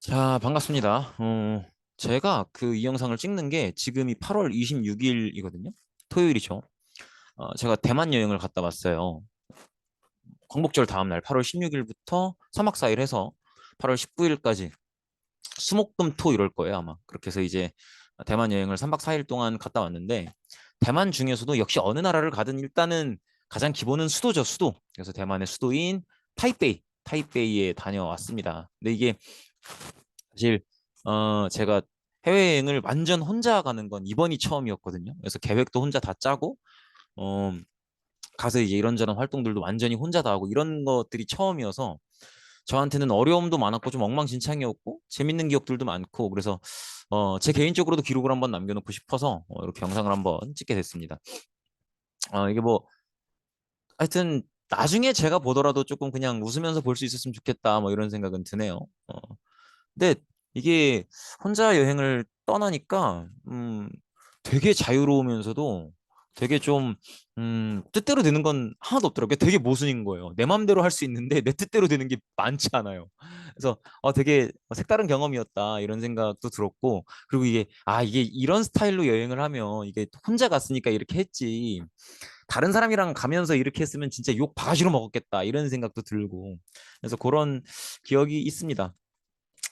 자, 반갑습니다. 제가 이 영상을 찍는 게 지금이 8월 26일이거든요. 토요일이죠. 제가 대만 여행을 갔다 왔어요. 광복절 다음날 8월 16일부터 3박 4일 해서 8월 19일까지 수목금토 이럴 거예요, 아마. 그렇게 해서 이제 대만 여행을 3박 4일 동안 갔다 왔는데 대만 중에서도 역시 어느 나라를 가든 일단은 가장 기본은 수도죠, 수도. 그래서 대만의 수도인 타이베이에 다녀왔습니다. 근데 이게 사실 제가 해외여행을 완전 혼자 가는 건 이번이 처음이었거든요. 그래서 계획도 혼자 다 짜고 어, 가서 이제 이런저런 활동들도 완전히 혼자 다 하고 이런 것들이 처음이어서 저한테는 어려움도 많았고 좀 엉망진창이었고 재밌는 기억들도 많고 그래서 제 개인적으로도 기록을 한번 남겨놓고 싶어서 이렇게 영상을 한번 찍게 됐습니다. 이게 뭐 하여튼 나중에 제가 보더라도 조금 그냥 웃으면서 볼 수 있었으면 좋겠다 뭐 이런 생각은 드네요. 근데 이게 혼자 여행을 떠나니까 되게 자유로우면서도 되게 좀 뜻대로 되는 건 하나도 없더라고요. 되게 모순인 거예요. 내 맘대로 할 수 있는데 내 뜻대로 되는 게 많지 않아요. 그래서 되게 색다른 경험이었다 이런 생각도 들었고 그리고 이게 이런 스타일로 여행을 하면 이게 혼자 갔으니까 이렇게 했지 다른 사람이랑 가면서 이렇게 했으면 진짜 욕 바가지로 먹었겠다 이런 생각도 들고 그래서 그런 기억이 있습니다.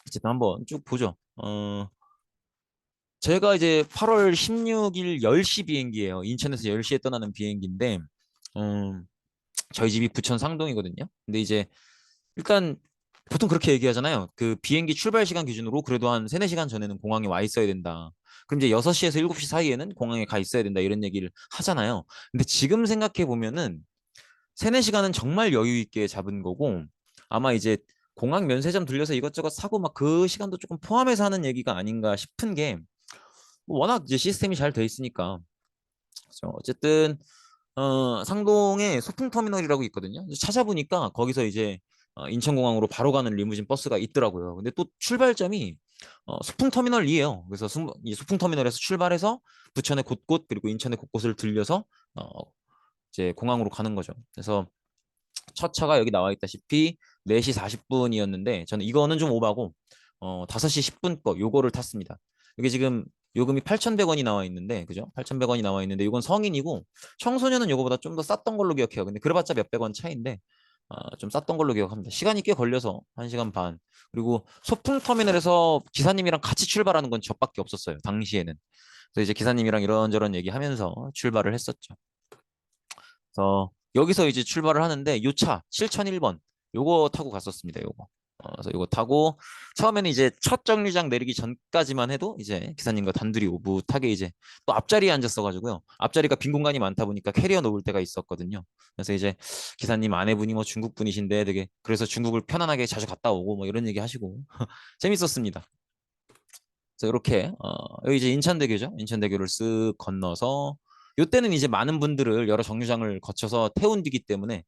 어쨌든 한번 쭉 보죠. 제가 이제 8월 16일 10시 비행기예요. 인천에서 10시에 떠나는 비행기인데, 저희 집이 부천 상동이거든요. 근데 이제 일단 보통 그렇게 얘기하잖아요. 그 비행기 출발 시간 기준으로 그래도 한 3, 4시간 전에는 공항에 와 있어야 된다. 그럼 이제 6시에서 7시 사이에는 공항에 가 있어야 된다. 이런 얘기를 하잖아요. 근데 지금 생각해 보면은 3, 4시간은 정말 여유 있게 잡은 거고 아마 이제 공항 면세점 들려서 이것저것 사고 막 그 시간도 조금 포함해서 하는 얘기가 아닌가 싶은 게 워낙 이제 시스템이 잘 돼 있으니까 그래서 어쨌든 상동에 소풍터미널이라고 있거든요. 찾아보니까 거기서 이제 인천공항으로 바로 가는 리무진 버스가 있더라고요. 근데 또 출발점이 소풍터미널이에요. 그래서 이 소풍터미널에서 출발해서 부천의 곳곳 그리고 인천의 곳곳을 들려서 어, 이제 공항으로 가는 거죠. 그래서 첫 차가 여기 나와 있다시피 4시 40분이었는데 저는 이거는 좀 오바고 5시 10분 거 요거를 탔습니다. 이게 지금 요금이 8,100원이 나와 있는데 그죠? 8,100원이 나와 있는데 이건 성인이고 청소년은 요거보다 좀 더 쌌던 걸로 기억해요. 근데 그래봤자 몇백 원 차이인데 좀 쌌던 걸로 기억합니다. 시간이 꽤 걸려서 1시간 반. 그리고 소풍터미널에서 기사님이랑 같이 출발하는 건 저밖에 없었어요. 당시에는. 그래서 이제 기사님이랑 이런저런 얘기하면서 출발을 했었죠. 그래서 여기서 이제 출발을 하는데 요 차 7001번 요거 타고 갔었습니다. 요거. 그래서 요거 타고 처음에는 이제 첫 정류장 내리기 전까지만 해도 이제 기사님과 단둘이 오붓하게 이제 또 앞자리에 앉았어 가지고요. 앞자리가 빈 공간이 많다 보니까 캐리어 놓을 때가 있었거든요. 그래서 이제 기사님 아내분이 뭐 중국 분이신데 되게 그래서 중국을 편안하게 자주 갔다 오고 뭐 이런 얘기 하시고 재밌었습니다. 그래서 이렇게 여기 이제 인천대교죠. 인천대교를 쓱 건너서 요때는 이제 많은 분들을 여러 정류장을 거쳐서 태운 뒤기 때문에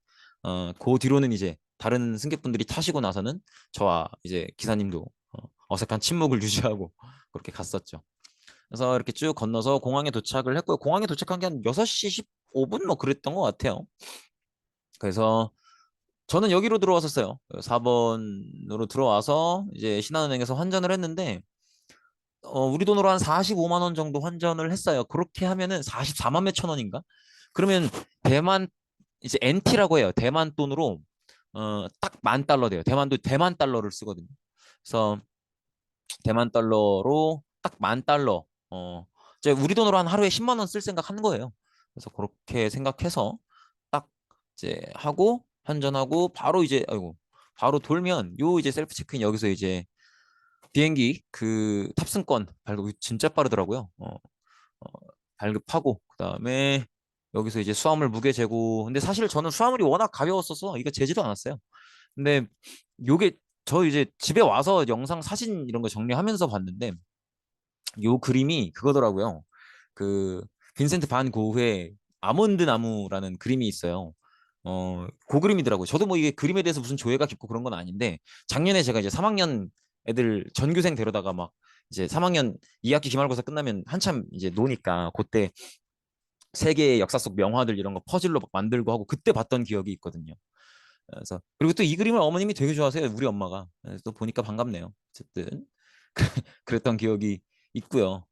그 뒤로는 이제 다른 승객분들이 타시고 나서는 저와 이제 기사님도 어색한 침묵을 유지하고 그렇게 갔었죠. 그래서 이렇게 쭉 건너서 공항에 도착을 했고요. 공항에 도착한 게 한 6시 15분 뭐 그랬던 것 같아요. 그래서 저는 여기로 들어왔었어요. 4번으로 들어와서 이제 신한은행에서 환전을 했는데 우리 돈으로 한 45만 원 정도 환전을 했어요. 그렇게 하면은 44만 몇천 원인가? 그러면 대만 이제 NT라고 해요. 대만 돈으로 딱 10,000달러 돼요. 대만도 대만 달러를 쓰거든요. 그래서 대만 달러로 딱 10,000달러. 이제 우리 돈으로 한 하루에 10만 원 쓸 생각 한 거예요. 그래서 그렇게 생각해서 딱 이제 하고 환전하고 바로 이제 아이고 바로 돌면 요 이제 셀프 체크인 여기서 이제 비행기 그 탑승권 발급 진짜 빠르더라고요. 어, 발급하고 그다음에 여기서 이제 수화물 무게 재고. 근데 사실 저는 수화물이 워낙 가벼웠어서 이거 재지도 않았어요. 근데 요게 저 이제 집에 와서 영상 사진 이런 거 정리하면서 봤는데 요 그림이 그거더라고요. 그 빈센트 반 고흐의 아몬드 나무라는 그림이 있어요. 그 그림이더라고요. 저도 뭐 이게 그림에 대해서 무슨 조예가 깊고 그런 건 아닌데 작년에 제가 이제 3학년 애들 전교생 데려다가 막 이제 3학년 2학기 기말고사 끝나면 한참 이제 노니까 그때 세계의 역사 속 명화들 이런 거 퍼즐로 막 만들고 하고 그때 봤던 기억이 있거든요. 그래서 그리고 또 이 그림을 어머님이 되게 좋아하세요. 우리 엄마가. 그래서 또 보니까 반갑네요. 어쨌든 그랬던 기억이 있고요.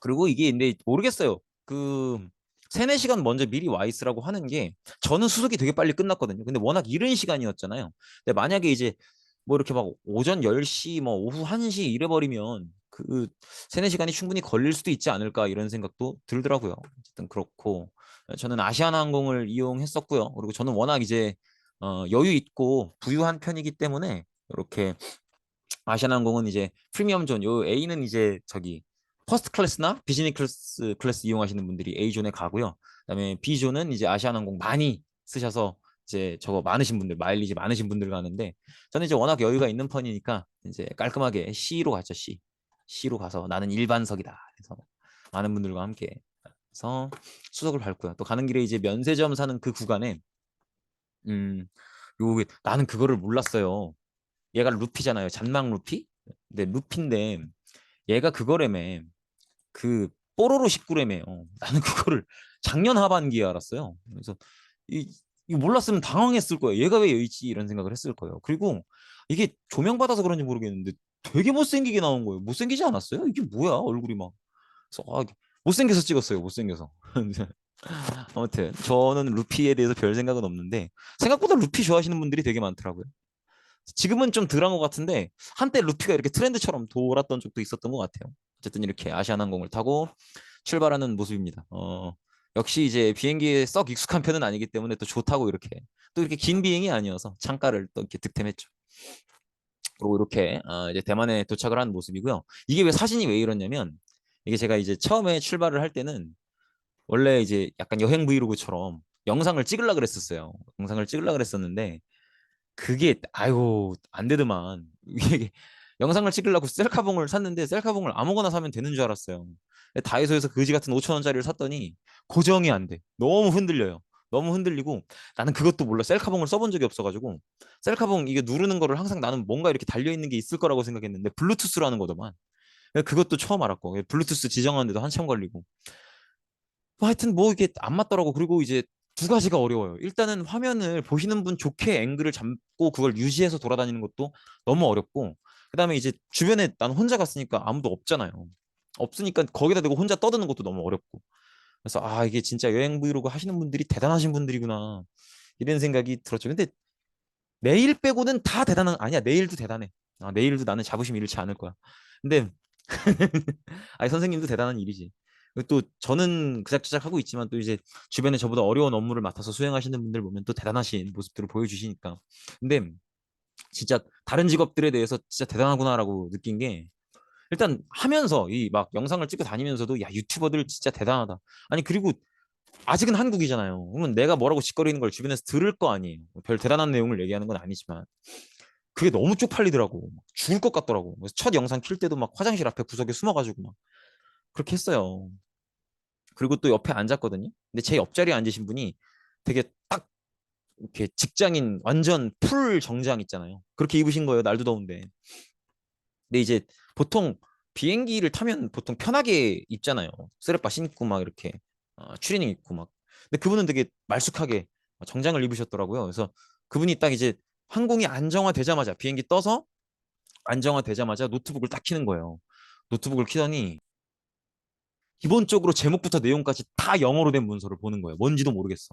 그리고 이게 근데 모르겠어요. 그 세네 시간 먼저 미리 와 있으라고 하는 게 저는 수속이 되게 빨리 끝났거든요. 근데 워낙 이른 시간이었잖아요. 근데 만약에 이제 뭐 이렇게 막 오전 10시 뭐 오후 1시 이래 버리면 그 세네 시간이 충분히 걸릴 수도 있지 않을까 이런 생각도 들더라고요. 어쨌든 그렇고 저는 아시아나항공을 이용했었고요. 그리고 저는 워낙 이제 여유 있고 부유한 편이기 때문에 이렇게 아시아나항공은 이제 프리미엄 존, 요 A는 이제 저기 퍼스트 클래스나 비즈니스 클래스 이용하시는 분들이 A 존에 가고요. 그다음에 B 존은 이제 아시아나항공 많이 쓰셔서 이제 저거 많으신 분들, 마일리지 많으신 분들 가는데 저는 이제 워낙 여유가 있는 편이니까 이제 깔끔하게 C로 갔죠, C. C로 가서 나는 일반석이다. 그래서 많은 분들과 함께 해서 수석을 밟고요. 또 가는 길에 이제 면세점 사는 그 구간에 음, 요 나는 그거를 몰랐어요. 얘가 루피잖아요. 잔망 루피? 근데 루피인데 얘가 그거라며 그 뽀로로 19래매요. 나는 그거를 작년 하반기에 알았어요. 그래서 이, 이거 몰랐으면 당황했을 거예요. 얘가 왜 여기 있지? 이런 생각을 했을 거예요. 그리고 이게 조명받아서 그런지 모르겠는데 되게 못생기게 나온 거예요. 못생기지 않았어요? 이게 뭐야 얼굴이 막. 그래서 못생겨서 찍었어요. 못생겨서. 아무튼 저는 루피에 대해서 별 생각은 없는데 생각보다 루피 좋아하시는 분들이 되게 많더라고요. 지금은 좀 덜한 것 같은데 한때 루피가 이렇게 트렌드처럼 돌았던 적도 있었던 것 같아요. 어쨌든 이렇게 아시아나항공을 타고 출발하는 모습입니다. 역시 이제 비행기에 썩 익숙한 편은 아니기 때문에 또 좋다고 이렇게 또 이렇게 긴 비행이 아니어서 창가를 또 이렇게 득템했죠. 그리고 이렇게 이제 대만에 도착을 한 모습이고요. 이게 왜 사진이 왜 이러냐면 이게 제가 이제 처음에 출발을 할 때는 원래 이제 약간 여행 브이로그처럼 영상을 찍으려 그랬었어요. 영상을 찍으려 그랬었는데 그게 아이고 안 되더만 이게 영상을 찍으려고 셀카봉을 샀는데 셀카봉을 아무거나 사면 되는 줄 알았어요. 다이소에서 그지 같은 5천 원짜리를 샀더니 고정이 안 돼. 너무 흔들려요. 너무 흔들리고 나는 그것도 몰라. 셀카봉을 써본 적이 없어가지고 셀카봉 이게 누르는 거를 항상 나는 뭔가 이렇게 달려 있는 게 있을 거라고 생각했는데 블루투스라는 거더만. 그것도 처음 알았고 블루투스 지정하는데도 한참 걸리고 뭐 하여튼 뭐 이게 안 맞더라고. 그리고 이제 두 가지가 어려워요. 일단은 화면을 보시는 분 좋게 앵글을 잡고 그걸 유지해서 돌아다니는 것도 너무 어렵고, 그다음에 이제 주변에 난 혼자 갔으니까 아무도 없잖아요. 없으니까 거기다 대고 혼자 떠드는 것도 너무 어렵고. 그래서 이게 진짜 여행 브이로그 하시는 분들이 대단하신 분들이구나. 이런 생각이 들었죠. 근데 내일 빼고는 다 대단한 아니야. 내일도 대단해. 내일도 나는 자부심 잃지 않을 거야. 근데 아니 선생님도 대단한 일이지. 또 저는 그작저작 하고 있지만 또 이제 주변에 저보다 어려운 업무를 맡아서 수행하시는 분들 보면 또 대단하신 모습들을 보여주시니까. 근데 진짜 다른 직업들에 대해서 진짜 대단하구나라고 느낀 게 일단 하면서 이 막 영상을 찍고 다니면서도 야 유튜버들 진짜 대단하다. 아니 그리고 아직은 한국이잖아요. 그러면 내가 뭐라고 짓거리는 걸 주변에서 들을 거 아니에요. 별 대단한 내용을 얘기하는 건 아니지만 그게 너무 쪽팔리더라고. 죽을 것 같더라고. 그래서 첫 영상 킬 때도 막 화장실 앞에 구석에 숨어가지고 막 그렇게 했어요. 그리고 또 옆에 앉았거든요. 근데 제 옆자리에 앉으신 분이 되게 딱 이렇게 직장인 완전 풀 정장 있잖아요. 그렇게 입으신 거예요. 날도 더운데. 근데 이제 보통 비행기를 타면 보통 편하게 입잖아요. 쓰레빠 신고 막 이렇게 추리닝 입고 막. 근데 그분은 되게 말쑥하게 정장을 입으셨더라고요. 그래서 그분이 딱 이제 항공이 안정화되자마자 비행기 떠서 안정화되자마자 노트북을 딱 켜는 거예요. 노트북을 켜더니 기본적으로 제목부터 내용까지 다 영어로 된 문서를 보는 거예요. 뭔지도 모르겠어.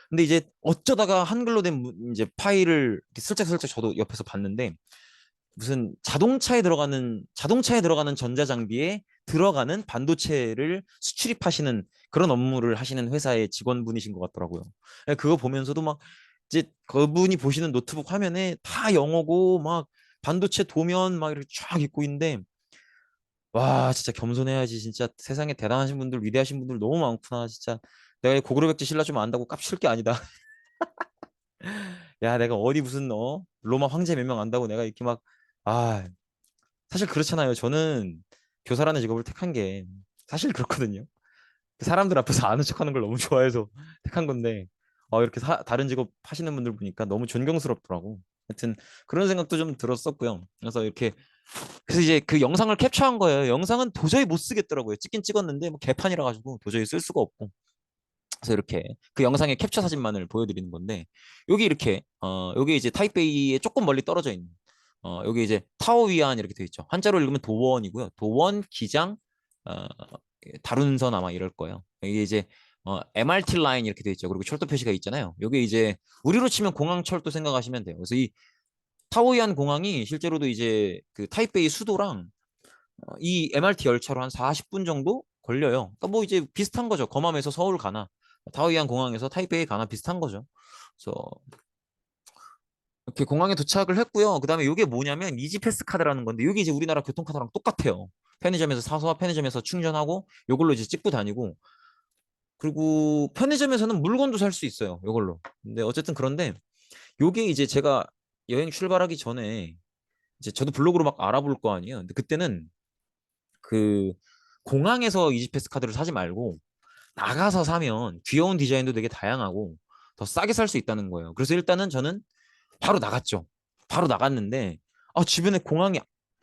근데 이제 어쩌다가 한글로 된 이제 파일을 이렇게 슬쩍슬쩍 저도 옆에서 봤는데 무슨 자동차에 들어가는 전자장비에 들어가는 반도체를 수출입하시는 그런 업무를 하시는 회사의 직원분이신 것 같더라고요. 그거 보면서도 막 이제 그분이 보시는 노트북 화면에 다 영어고 막 반도체 도면 막 이렇게 쫙 있고 있는데 와 진짜 겸손해야지. 진짜 세상에 대단하신 분들 위대하신 분들 너무 많구나. 진짜 내가 고구려 백제 신라 좀 안다고 깝칠 게 아니다. 야 내가 어디 무슨 로마 황제 몇 명 안다고 내가 이렇게 막 아 사실 그렇잖아요. 저는 교사라는 직업을 택한 게 사실 그렇거든요. 그 사람들 앞에서 아는 척하는 걸 너무 좋아해서 택한 건데 이렇게 다른 직업 하시는 분들 보니까 너무 존경스럽더라고. 하여튼 그런 생각도 좀 들었었고요. 그래서 이제 그 영상을 캡처한 거예요. 영상은 도저히 못 쓰겠더라고요. 찍긴 찍었는데 뭐 개판이라 가지고 도저히 쓸 수가 없고. 그래서 이렇게 그 영상의 캡처 사진만을 보여드리는 건데 여기 이렇게 여기 이제 타이베이에 조금 멀리 떨어져 있는 여기 이제 타오위안 이렇게 되어 있죠. 한자로 읽으면 도원이고요. 도원 기장 어, 다룬선 아마 이럴 거예요. 이게 이제 MRT 라인 이렇게 되어 있죠. 그리고 철도 표시가 있잖아요. 여기 이제 우리로 치면 공항철도 생각하시면 돼요. 그래서 이 타오이안 공항이 실제로도 이제 그 타이베이 수도랑 이 MRT 열차로 한 40분 정도 걸려요. 그러니까 뭐 이제 비슷한 거죠. 거맘에서 서울 가나 타오이안 공항에서 타이베이 가나 비슷한 거죠. 그래서 이렇게 공항에 도착을 했고요. 그다음에 이게 뭐냐면 이지패스 카드라는 건데 이게 이제 우리나라 교통카드랑 똑같아요. 편의점에서 사서 편의점에서 충전하고 이걸로 이제 찍고 다니고 그리고 편의점에서는 물건도 살 수 있어요. 이걸로. 근데 어쨌든 그런데 요게 이제 제가 여행 출발하기 전에 이제 저도 블로그로 막 알아볼 거 아니에요. 근데 그때는 그 공항에서 이지패스 카드를 사지 말고 나가서 사면 귀여운 디자인도 되게 다양하고 더 싸게 살 수 있다는 거예요. 그래서 일단은 저는 바로 나갔죠. 바로 나갔는데 주변에 공항이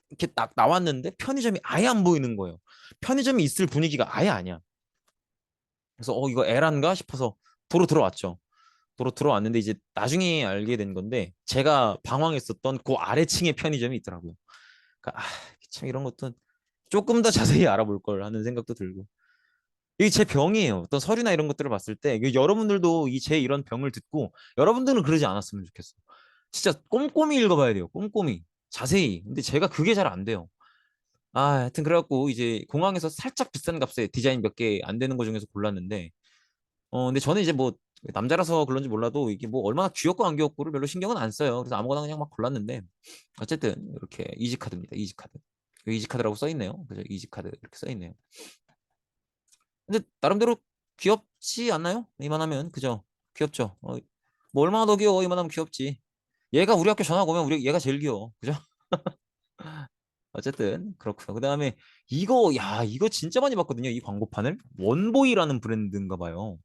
이렇게 딱 나왔는데 편의점이 아예 안 보이는 거예요. 편의점이 있을 분위기가 아예 아니야. 그래서 이거 에란가 싶어서 도로 들어왔죠. 도로 들어왔는데 이제 나중에 알게 된 건데 제가 방황했었던 그 아래층에 편의점이 있더라고요. 그러니까 참 이런 것도 조금 더 자세히 알아볼 걸 하는 생각도 들고 이게 제 병이에요. 어떤 서류나 이런 것들을 봤을 때 여러분들도 이 제 이런 병을 듣고 여러분들은 그러지 않았으면 좋겠어. 진짜 꼼꼼히 읽어봐야 돼요. 꼼꼼히 자세히. 근데 제가 그게 잘 안 돼요. 하여튼 그래갖고 이제 공항에서 살짝 비싼 값에 디자인 몇 개 안 되는 거 중에서 골랐는데 근데 저는 이제 뭐 남자라서 그런지 몰라도 이게 뭐 얼마나 귀엽고 안 귀엽고를 별로 신경은 안 써요. 그래서 아무거나 그냥 막 골랐는데 어쨌든 이렇게 이지카드입니다. 이지카드. 이지카드라고 써 있네요. 그죠? 이지카드 이렇게 써 있네요. 근데 나름대로 귀엽지 않나요? 이만하면 그죠? 귀엽죠? 뭐 얼마나 더 귀여워? 이만하면 귀엽지. 얘가 우리 학교 전학 오면 얘가 제일 귀여워. 그죠? 어쨌든 그렇고요. 그다음에 이거 진짜 많이 봤거든요. 이 광고판을 원보이라는 브랜드인가 봐요.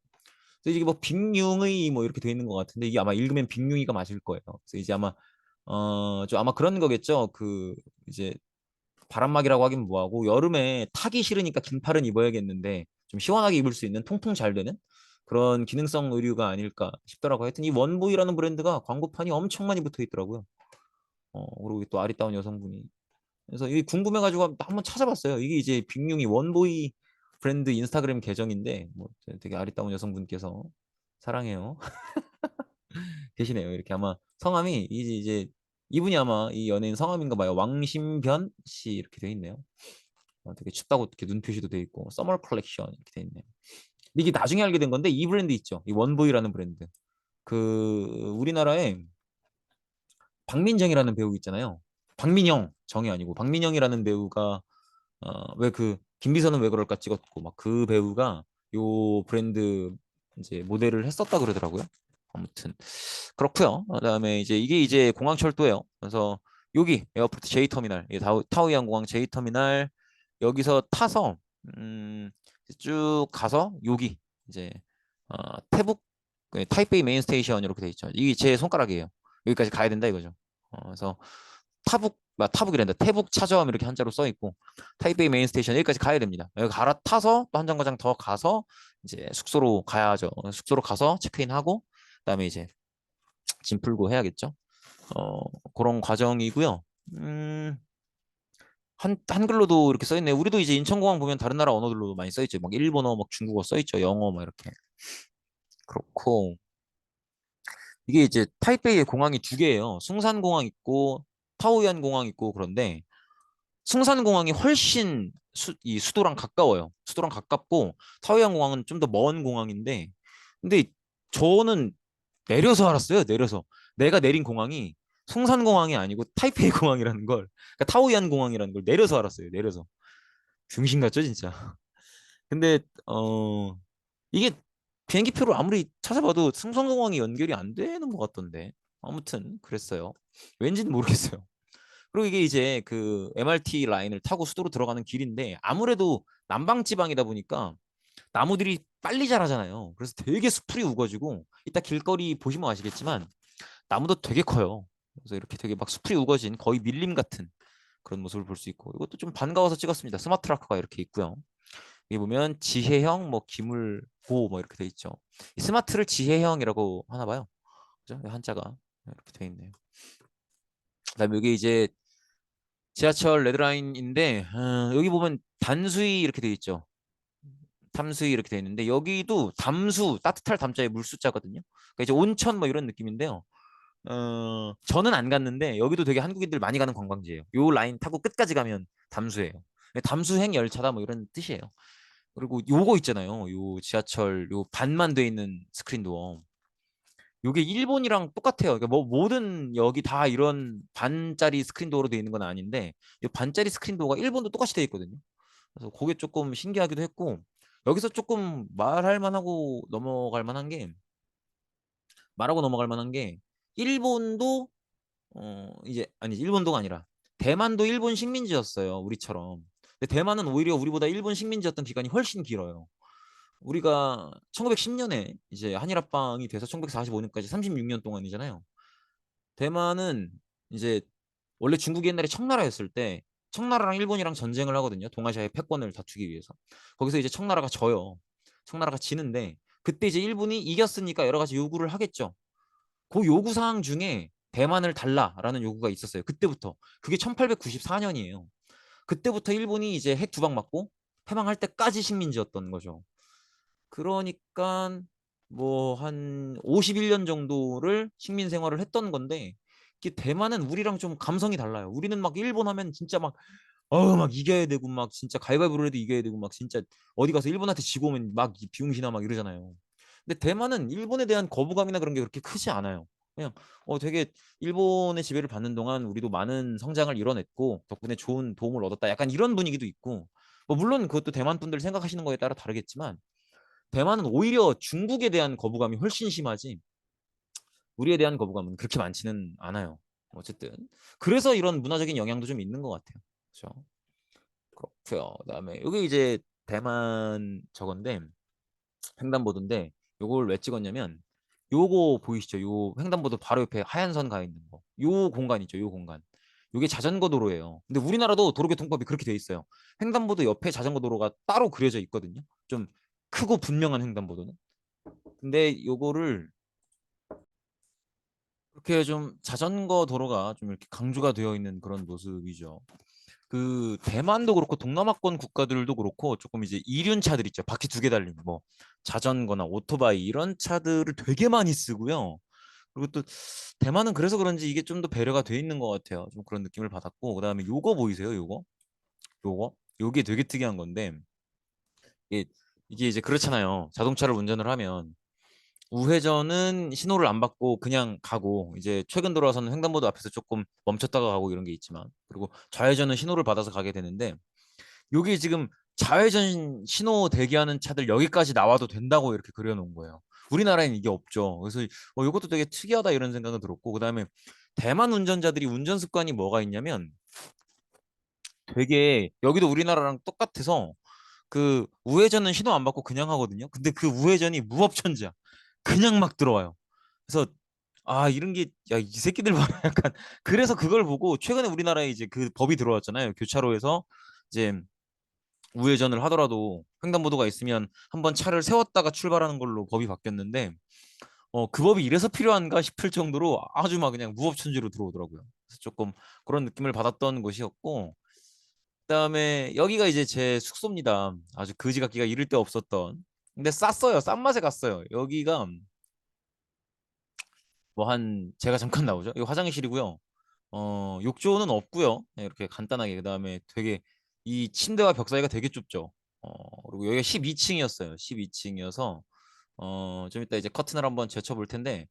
그래서 이게 뭐 빅융의 뭐 이렇게 돼 있는 것 같은데 이게 아마 읽으면 빅융이가 맞을 거예요. 그래서 이제 아마 아마 그런 거겠죠. 그 이제 바람막이라고 하긴 뭐하고 여름에 타기 싫으니까 긴팔은 입어야겠는데 좀 시원하게 입을 수 있는 통풍 잘 되는 그런 기능성 의류가 아닐까 싶더라고요. 하여튼 이 원보이라는 브랜드가 광고판이 엄청 많이 붙어 있더라고요. 그리고 또 아리따운 여성분이 그래서 이게 궁금해가지고 한번 찾아봤어요. 이게 이제 빅융이 원보이 브랜드 인스타그램 계정인데 뭐 되게 아리따운 여성분께서 사랑해요 계시네요. 이렇게 아마 성함이 이제 이분이 아마 이 연예인 성함인가 봐요. 왕신변 씨 이렇게 돼 있네요. 되게 춥다고 이렇게 눈 표시도 돼 있고 서머 컬렉션 이렇게 돼 있네요. 이게 나중에 알게 된 건데 이 브랜드 있죠. 이 원보이라는 브랜드. 그 우리나라에 박민정이라는 배우 있잖아요. 박민영 정이 아니고 박민영이라는 배우가 왜 그 김비서는 왜 그럴까 찍었고 막 그 배우가 요 브랜드 이제 모델을 했었다 그러더라고요. 아무튼 그렇고요. 그다음에 이제 이게 이제 공항철도예요. 그래서 여기 에어포트 J 터미널, 타오이안 공항 J 터미널 여기서 타서 쭉 가서 여기 이제 태북 타이베이 메인 스테이션 이렇게 돼 있죠. 이게 제 손가락이에요. 여기까지 가야 된다 이거죠. 그래서 타북이란다. 태북 차점 이렇게 한자로 써 있고 타이베이 메인 스테이션 여기까지 가야 됩니다. 여기 갈아타서 또 한 정거장 더 가서 이제 숙소로 가야죠. 숙소로 가서 체크인하고 그다음에 이제 짐 풀고 해야겠죠. 어, 그런 과정이고요. 한글로도 이렇게 써 있네요. 우리도 이제 인천공항 보면 다른 나라 언어들로도 많이 써 있죠. 막 일본어, 막 중국어 써 있죠. 영어 막 이렇게. 그렇고 이게 이제 타이베이에 공항이 두 개예요. 숭산공항 있고 타오이안 공항 있고 그런데 숭산공항이 훨씬 이 수도랑 가까워요. 수도랑 가깝고 타오이안 공항은 좀 더 먼 공항인데 근데 저는 내려서 알았어요. 내려서 내가 내린 공항이 숭산공항이 아니고 타이페이 공항이라는 걸 그러니까 타오이안 공항이라는 걸 내려서 알았어요. 내려서 중심 같죠 진짜. 근데 이게 비행기표를 아무리 찾아봐도 숭산공항이 연결이 안 되는 것 같던데 아무튼 그랬어요. 왠지는 모르겠어요. 그리고 이게 이제 그 MRT 라인을 타고 수도로 들어가는 길인데 아무래도 남방 지방이다 보니까 나무들이 빨리 자라잖아요. 그래서 되게 수풀이 우거지고 이따 길거리 보시면 아시겠지만 나무도 되게 커요. 그래서 이렇게 되게 막 수풀이 우거진 거의 밀림 같은 그런 모습을 볼 수 있고 이것도 좀 반가워서 찍었습니다. 스마트 라커가 이렇게 있고요. 여기 보면 지혜형, 뭐 기물고 뭐 이렇게 돼 있죠. 이 스마트를 지혜형이라고 하나 봐요. 그죠? 한자가 이렇게 돼 있네요. 그다음에 여기 이제 지하철 레드라인인데 여기 보면 단수이 이렇게 돼 있죠. 담수이 이렇게 돼 있는데 여기도 담수 따뜻할 담자에 물수자거든요. 그러니까 이제 온천 뭐 이런 느낌인데요. 저는 안 갔는데 여기도 되게 한국인들 많이 가는 관광지예요. 요 라인 타고 끝까지 가면 담수예요. 담수행 열차다 뭐 이런 뜻이에요. 그리고 요거 있잖아요. 요 지하철 요 반만 돼 있는 스크린도어. 요게 일본이랑 똑같아요. 그러니까 뭐 모든 여기 다 이런 반짜리 스크린도어로 돼 있는 건 아닌데 이 반짜리 스크린도어가 일본도 똑같이 돼 있거든요. 그래서 그게 조금 신기하기도 했고 여기서 조금 말할 만하고 넘어갈 만한 게 말하고 넘어갈 만한 게 일본도 이제 아니 일본도가 아니라 대만도 일본 식민지였어요. 우리처럼. 근데 대만은 오히려 우리보다 일본 식민지였던 기간이 훨씬 길어요. 우리가 1910년에 이제 한일합방이 돼서 1945년까지 36년 동안이잖아요. 대만은 이제 원래 중국이 옛날에 청나라였을 때 청나라랑 일본이랑 전쟁을 하거든요. 동아시아의 패권을 다투기 위해서. 거기서 이제 청나라가 져요. 청나라가 지는데 그때 이제 일본이 이겼으니까 여러 가지 요구를 하겠죠. 그 요구 사항 중에 대만을 달라라는 요구가 있었어요. 그때부터. 그게 1894년이에요. 그때부터 일본이 이제 핵 두 방 맞고 패망할 때까지 식민지였던 거죠. 그러니까 뭐 한 51년 정도를 식민 생활을 했던 건데 이게 대만은 우리랑 좀 감성이 달라요. 우리는 막 일본 하면 진짜 막 이겨야 되고 막 진짜 가위바위보를 해도 이겨야 되고 막 진짜 어디 가서 일본한테 지고 오면 막 비용신나 막 이러잖아요. 근데 대만은 일본에 대한 거부감이나 그런 게 그렇게 크지 않아요. 그냥 되게 일본의 지배를 받는 동안 우리도 많은 성장을 이뤄냈고 덕분에 좋은 도움을 얻었다. 약간 이런 분위기도 있고 뭐 물론 그것도 대만 분들 생각하시는 거에 따라 다르겠지만 대만은 오히려 중국에 대한 거부감이 훨씬 심하지 우리에 대한 거부감은 그렇게 많지는 않아요. 어쨌든 그래서 이런 문화적인 영향도 좀 있는 것 같아요. 그렇죠? 그렇고요. 그다음에 여기 이제 대만 저건데 횡단보도인데 요걸 왜 찍었냐면 요거 보이시죠? 요 횡단보도 바로 옆에 하얀 선 가 있는 거. 요 공간 있죠? 요 공간. 요게 자전거 도로예요. 근데 우리나라도 도로교통법이 그렇게 돼 있어요. 횡단보도 옆에 자전거 도로가 따로 그려져 있거든요. 좀 크고 분명한 횡단보도는. 근데 요거를 그렇게 좀 자전거 도로가 좀 이렇게 강조가 되어 있는 그런 모습이죠. 그 대만도 그렇고 동남아권 국가들도 그렇고 조금 이제 이륜차들 있죠. 바퀴 두 개 달린 뭐 자전거나 오토바이 이런 차들을 되게 많이 쓰고요. 그리고 또 대만은 그래서 그런지 이게 좀 더 배려가 돼 있는 것 같아요. 좀 그런 느낌을 받았고 그다음에 요거 보이세요? 요거 요게 되게 특이한 건데 이게, 이게 이제 그렇잖아요. 자동차를 운전을 하면 우회전은 신호를 안 받고 그냥 가고 이제 최근 들어와서는 횡단보도 앞에서 조금 멈췄다가 가고 이런 게 있지만 그리고 좌회전은 신호를 받아서 가게 되는데 여기 지금 좌회전 신호 대기하는 차들 여기까지 나와도 된다고 이렇게 그려놓은 거예요. 우리나라에는 이게 없죠. 그래서 이것도 되게 특이하다 이런 생각은 들었고 그다음에 대만 운전자들이 운전 습관이 뭐가 있냐면 되게 여기도 우리나라랑 똑같아서 그 우회전은 신호 안 받고 그냥 하거든요. 근데 그 우회전이 무법천지야. 그냥 막 들어와요. 그래서 아 이런 게 야 이 새끼들 봐라 약간 그래서 그걸 보고 최근에 우리나라에 이제 그 법이 들어왔잖아요. 교차로에서 이제 우회전을 하더라도 횡단보도가 있으면 한번 차를 세웠다가 출발하는 걸로 법이 바뀌었는데 그 법이 이래서 필요한가 싶을 정도로 아주 막 그냥 무법천지로 들어오더라고요. 그래서 조금 그런 느낌을 받았던 곳이었고 그다음에 여기가 이제 제 숙소입니다. 아주 거지 같기가 이를 데 없었던. 근데 쌌어요. 싼 맛에 갔어요. 여기가 뭐 한 제가 잠깐 나오죠. 이거 화장실이고요. 욕조는 없고요. 네, 이렇게 간단하게 그다음에 되게 이 침대와 벽 사이가 되게 좁죠. 그리고 여기가 12층이었어요. 12층이어서 좀 이따 이제 커튼을 한번 제쳐 볼 텐데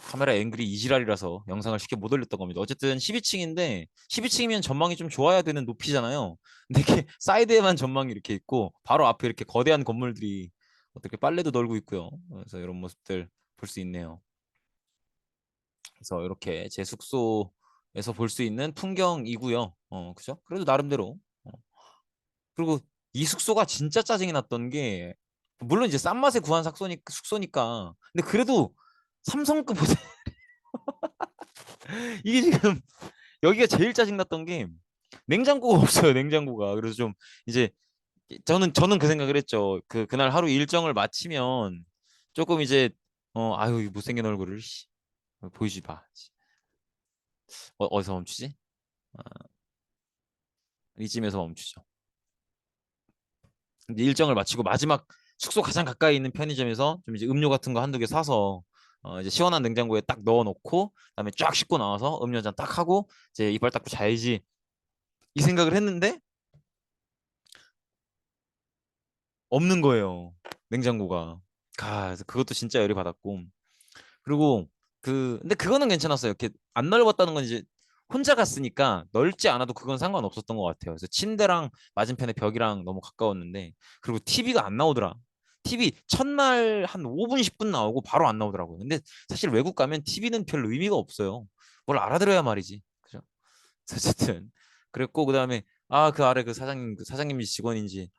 카메라 앵글이 이지랄이라서 영상을 쉽게 못 올렸던 겁니다. 어쨌든 12층인데 12층이면 전망이 좀 좋아야 되는 높이잖아요. 근데 이렇게 사이드에만 전망이 이렇게 있고 바로 앞에 이렇게 거대한 건물들이 어떻게 빨래도 널고 있고요. 그래서 이런 모습들 볼 수 있네요. 그래서 이렇게 제 숙소에서 볼 수 있는 풍경이고요. 그죠? 그래도 나름대로. 그리고 이 숙소가 진짜 짜증이 났던 게 물론 이제 싼 맛에 구한 숙소니까 근데 그래도 삼성급 호텔 이게 지금 여기가 제일 짜증 났던 게 냉장고가 없어요. 냉장고가. 그래서 좀 이제 저는 그 생각을 했죠. 그날 하루 일정을 마치면 조금 이제 아유 이 못생긴 얼굴을 씨, 보이지 마. 어디서 멈추지? 아, 이쯤에서 멈추죠. 근데 일정을 마치고 마지막 숙소 가장 가까이 있는 편의점에서 좀 이제 음료 같은 거 한두 개 사서 이제 시원한 냉장고에 딱 넣어놓고 그다음에 쫙 씻고 나와서 음료 한 잔 딱 하고 이제 이빨 닦고 자야지 이 생각을 했는데 없는 거예요. 냉장고가. 그래서 그것도 진짜 열이 받았고 그리고 근데 그거는 괜찮았어요. 이렇게 안 넓었다는 건 이제 혼자 갔으니까 넓지 않아도 그건 상관없었던 것 같아요. 그래서 침대랑 맞은편에 벽이랑 너무 가까웠는데 그리고 TV가 안 나오더라. TV 첫날 한 5분 10분 나오고 바로 안 나오더라고요. 근데 사실 외국 가면 TV는 별 의미가 없어요. 뭘 알아들어야 말이지. 그죠? 어쨌든 그랬고 그다음에 그 아래 그 사장님 그 사장님인지 직원인지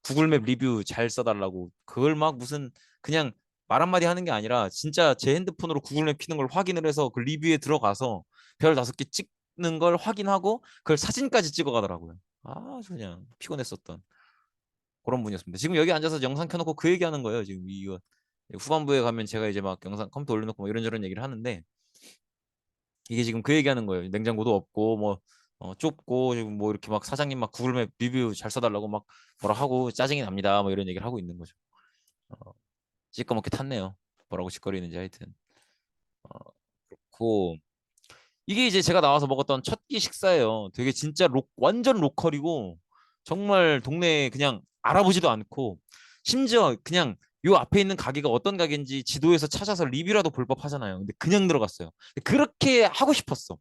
구글맵 리뷰 잘 써달라고 그걸 막 무슨 그냥 말 한마디 하는 게 아니라 진짜 제 핸드폰으로 구글맵 키는 걸 확인을 해서 그 리뷰에 들어가서 별 5개 찍는 걸 확인하고 그걸 사진까지 찍어가더라고요. 아주 그냥 피곤했었던 그런 분이었습니다. 지금 여기 앉아서 영상 켜놓고 그 얘기하는 거예요. 지금 이거 후반부에 가면 제가 이제 막 영상 컴퓨터 올려놓고 뭐 이런저런 얘기를 하는데 이게 지금 그 얘기하는 거예요. 냉장고도 없고 뭐 좁고 지금 뭐 이렇게 막 사장님 막 구글맵 리뷰 잘 써달라고 막 뭐라 하고 짜증이 납니다. 뭐 이런 얘기를 하고 있는 거죠. 어, 시꺼멓게 탔네요. 뭐라고 짓거리는지 하여튼. 그렇고 이게 이제 제가 나와서 먹었던 첫 끼 식사예요. 되게 진짜 완전 로컬이고 정말 동네에 그냥 알아보지도 않고 심지어 그냥 요 앞에 있는 가게가 어떤 가게인지 지도에서 찾아서 리뷰라도 볼 법하잖아요. 근데 그냥 들어갔어요. 그렇게 하고 싶었어.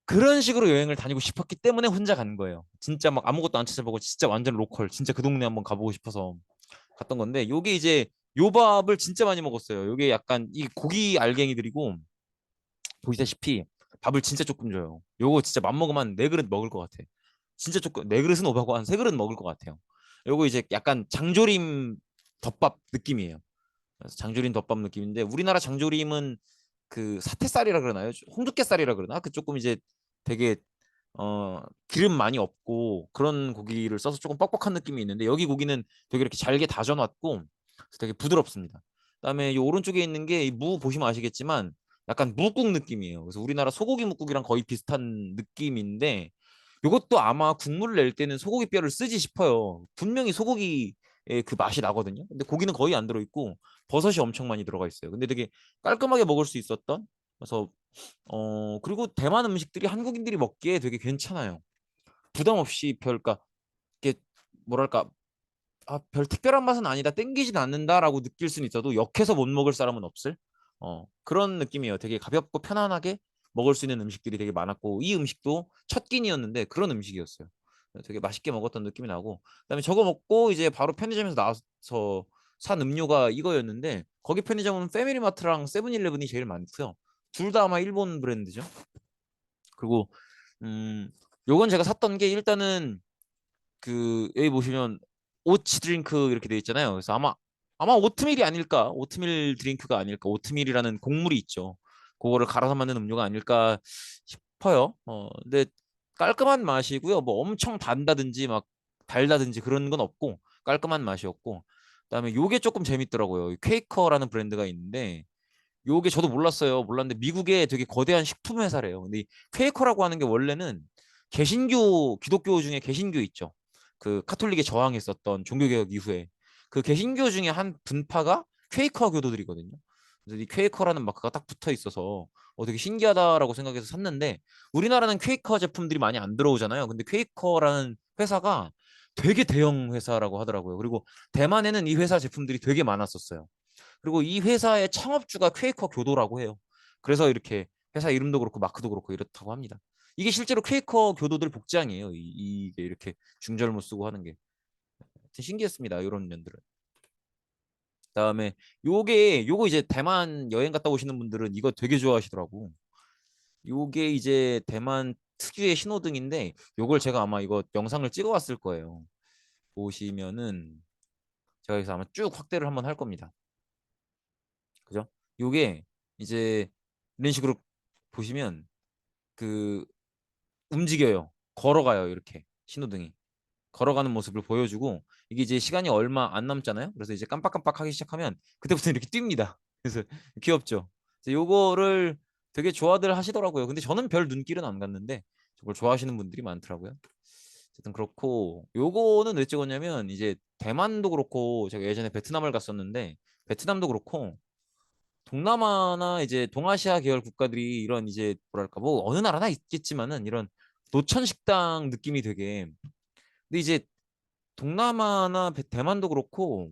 그런 식으로 여행을 다니고 싶었기 때문에 혼자 간 거예요. 진짜 막 아무것도 안 찾아보고 진짜 완전 로컬, 진짜 그 동네 한번 가보고 싶어서 갔던 건데 요게 이제 요밥을 진짜 많이 먹었어요. 요게 약간 이 고기 알갱이들이고 보시다시피 밥을 진짜 조금 줘요. 요거 진짜 맘먹으면 한 네 그릇 먹을 것 같아. 진짜 조금 네 그릇은 오바고 한 세 그릇 먹을 것 같아요. 요거 이제 약간 장조림 덮밥 느낌이에요. 그래서 장조림 덮밥 느낌인데 우리나라 장조림은 그 사태살이라 그러나요? 홍두깨살이라 그러나? 그 조금 이제 되게 기름 많이 없고 그런 고기를 써서 조금 뻑뻑한 느낌이 있는데 여기 고기는 되게 이렇게 잘게 다져놨고 되게 부드럽습니다. 그다음에 이 오른쪽에 있는 게 이 무 보시면 아시겠지만 약간 무국 느낌이에요. 그래서 우리나라 소고기 묵국이랑 거의 비슷한 느낌인데 이것도 아마 국물을 낼 때는 소고기 뼈를 쓰지 싶어요. 분명히 소고기의 그 맛이 나거든요. 근데 고기는 거의 안 들어있고 버섯이 엄청 많이 들어가 있어요. 근데 되게 깔끔하게 먹을 수 있었던 그래서 그리고 대만 음식들이 한국인들이 먹기에 되게 괜찮아요. 부담 없이 그러니까 이게 뭐랄까 별 특별한 맛은 아니다 땡기진 않는다라고 느낄 수는 있어도 역해서 못 먹을 사람은 없을 그런 느낌이에요. 되게 가볍고 편안하게 먹을 수 있는 음식들이 되게 많았고 이 음식도 첫 끼니였는데 그런 음식이었어요. 되게 맛있게 먹었던 느낌이 나고 그다음에 저거 먹고 이제 바로 편의점에서 나와서 산 음료가 이거였는데 거기 편의점은 패밀리마트랑 세븐일레븐이 제일 많고요. 둘 다 아마 일본 브랜드죠. 그리고 음 요건 제가 샀던 게 일단은 여기 보시면 오츠 드링크 이렇게 돼 있잖아요. 그래서 아마 오트밀이 아닐까? 오트밀 드링크가 아닐까? 오트밀이라는 곡물이 있죠. 그거를 갈아서 만든 음료가 아닐까 싶어요. 근데 깔끔한 맛이고요. 뭐 엄청 단다든지 막 달다든지 그런 건 없고 깔끔한 맛이었고 그다음에 요게 조금 재밌더라고요. 퀘이커라는 브랜드가 있는데 요게 저도 몰랐어요. 몰랐는데 미국에 되게 거대한 식품 회사래요. 근데 이 퀘이커라고 하는 게 원래는 개신교 기독교 중에 개신교 있죠. 그 카톨릭에 저항했었던 종교개혁 이후에 그 개신교 중에 한 분파가 퀘이커 교도들이거든요. 그래서 이 퀘이커라는 마크가 딱 붙어 있어서 되게 신기하다라고 생각해서 샀는데 우리나라는 퀘이커 제품들이 많이 안 들어오잖아요. 근데 퀘이커라는 회사가 되게 대형 회사라고 하더라고요. 그리고 대만에는 이 회사 제품들이 되게 많았었어요. 그리고 이 회사의 창업주가 퀘이커 교도라고 해요. 그래서 이렇게 회사 이름도 그렇고 마크도 그렇고 이렇다고 합니다. 이게 실제로 퀘이커 교도들 복장이에요. 이게 이렇게 중절모 쓰고 하는 게 신기했습니다. 이런 면들은. 그다음에 요거 이제 대만 여행 갔다 오시는 분들은 이거 되게 좋아하시더라고. 요게 이제 대만 특유의 신호등인데 요걸 제가 아마 이거 영상을 찍어 왔을 거예요. 보시면은 제가 여기서 아마 쭉 확대를 한번 할 겁니다. 그죠? 요게 이제 이런 식으로 보시면 그 움직여요. 걸어가요. 이렇게 신호등이. 걸어가는 모습을 보여주고 이게 이제 시간이 얼마 안 남잖아요. 그래서 이제 깜빡깜빡 하기 시작하면 그때부터 이렇게 뜁니다. 그래서 귀엽죠. 그래서 요거를 되게 좋아들 하시더라고요. 근데 저는 별 눈길은 안 갔는데 저걸 좋아하시는 분들이 많더라고요. 어쨌든 그렇고 요거는 왜 찍었냐면 이제 대만도 그렇고 제가 예전에 베트남을 갔었는데 베트남도 그렇고 동남아나 이제 동아시아 계열 국가들이 이런 이제 뭐랄까 뭐 어느 나라나 있겠지만은 이런 노천 식당 느낌이 되게 근데 이제 동남아나 대만도 그렇고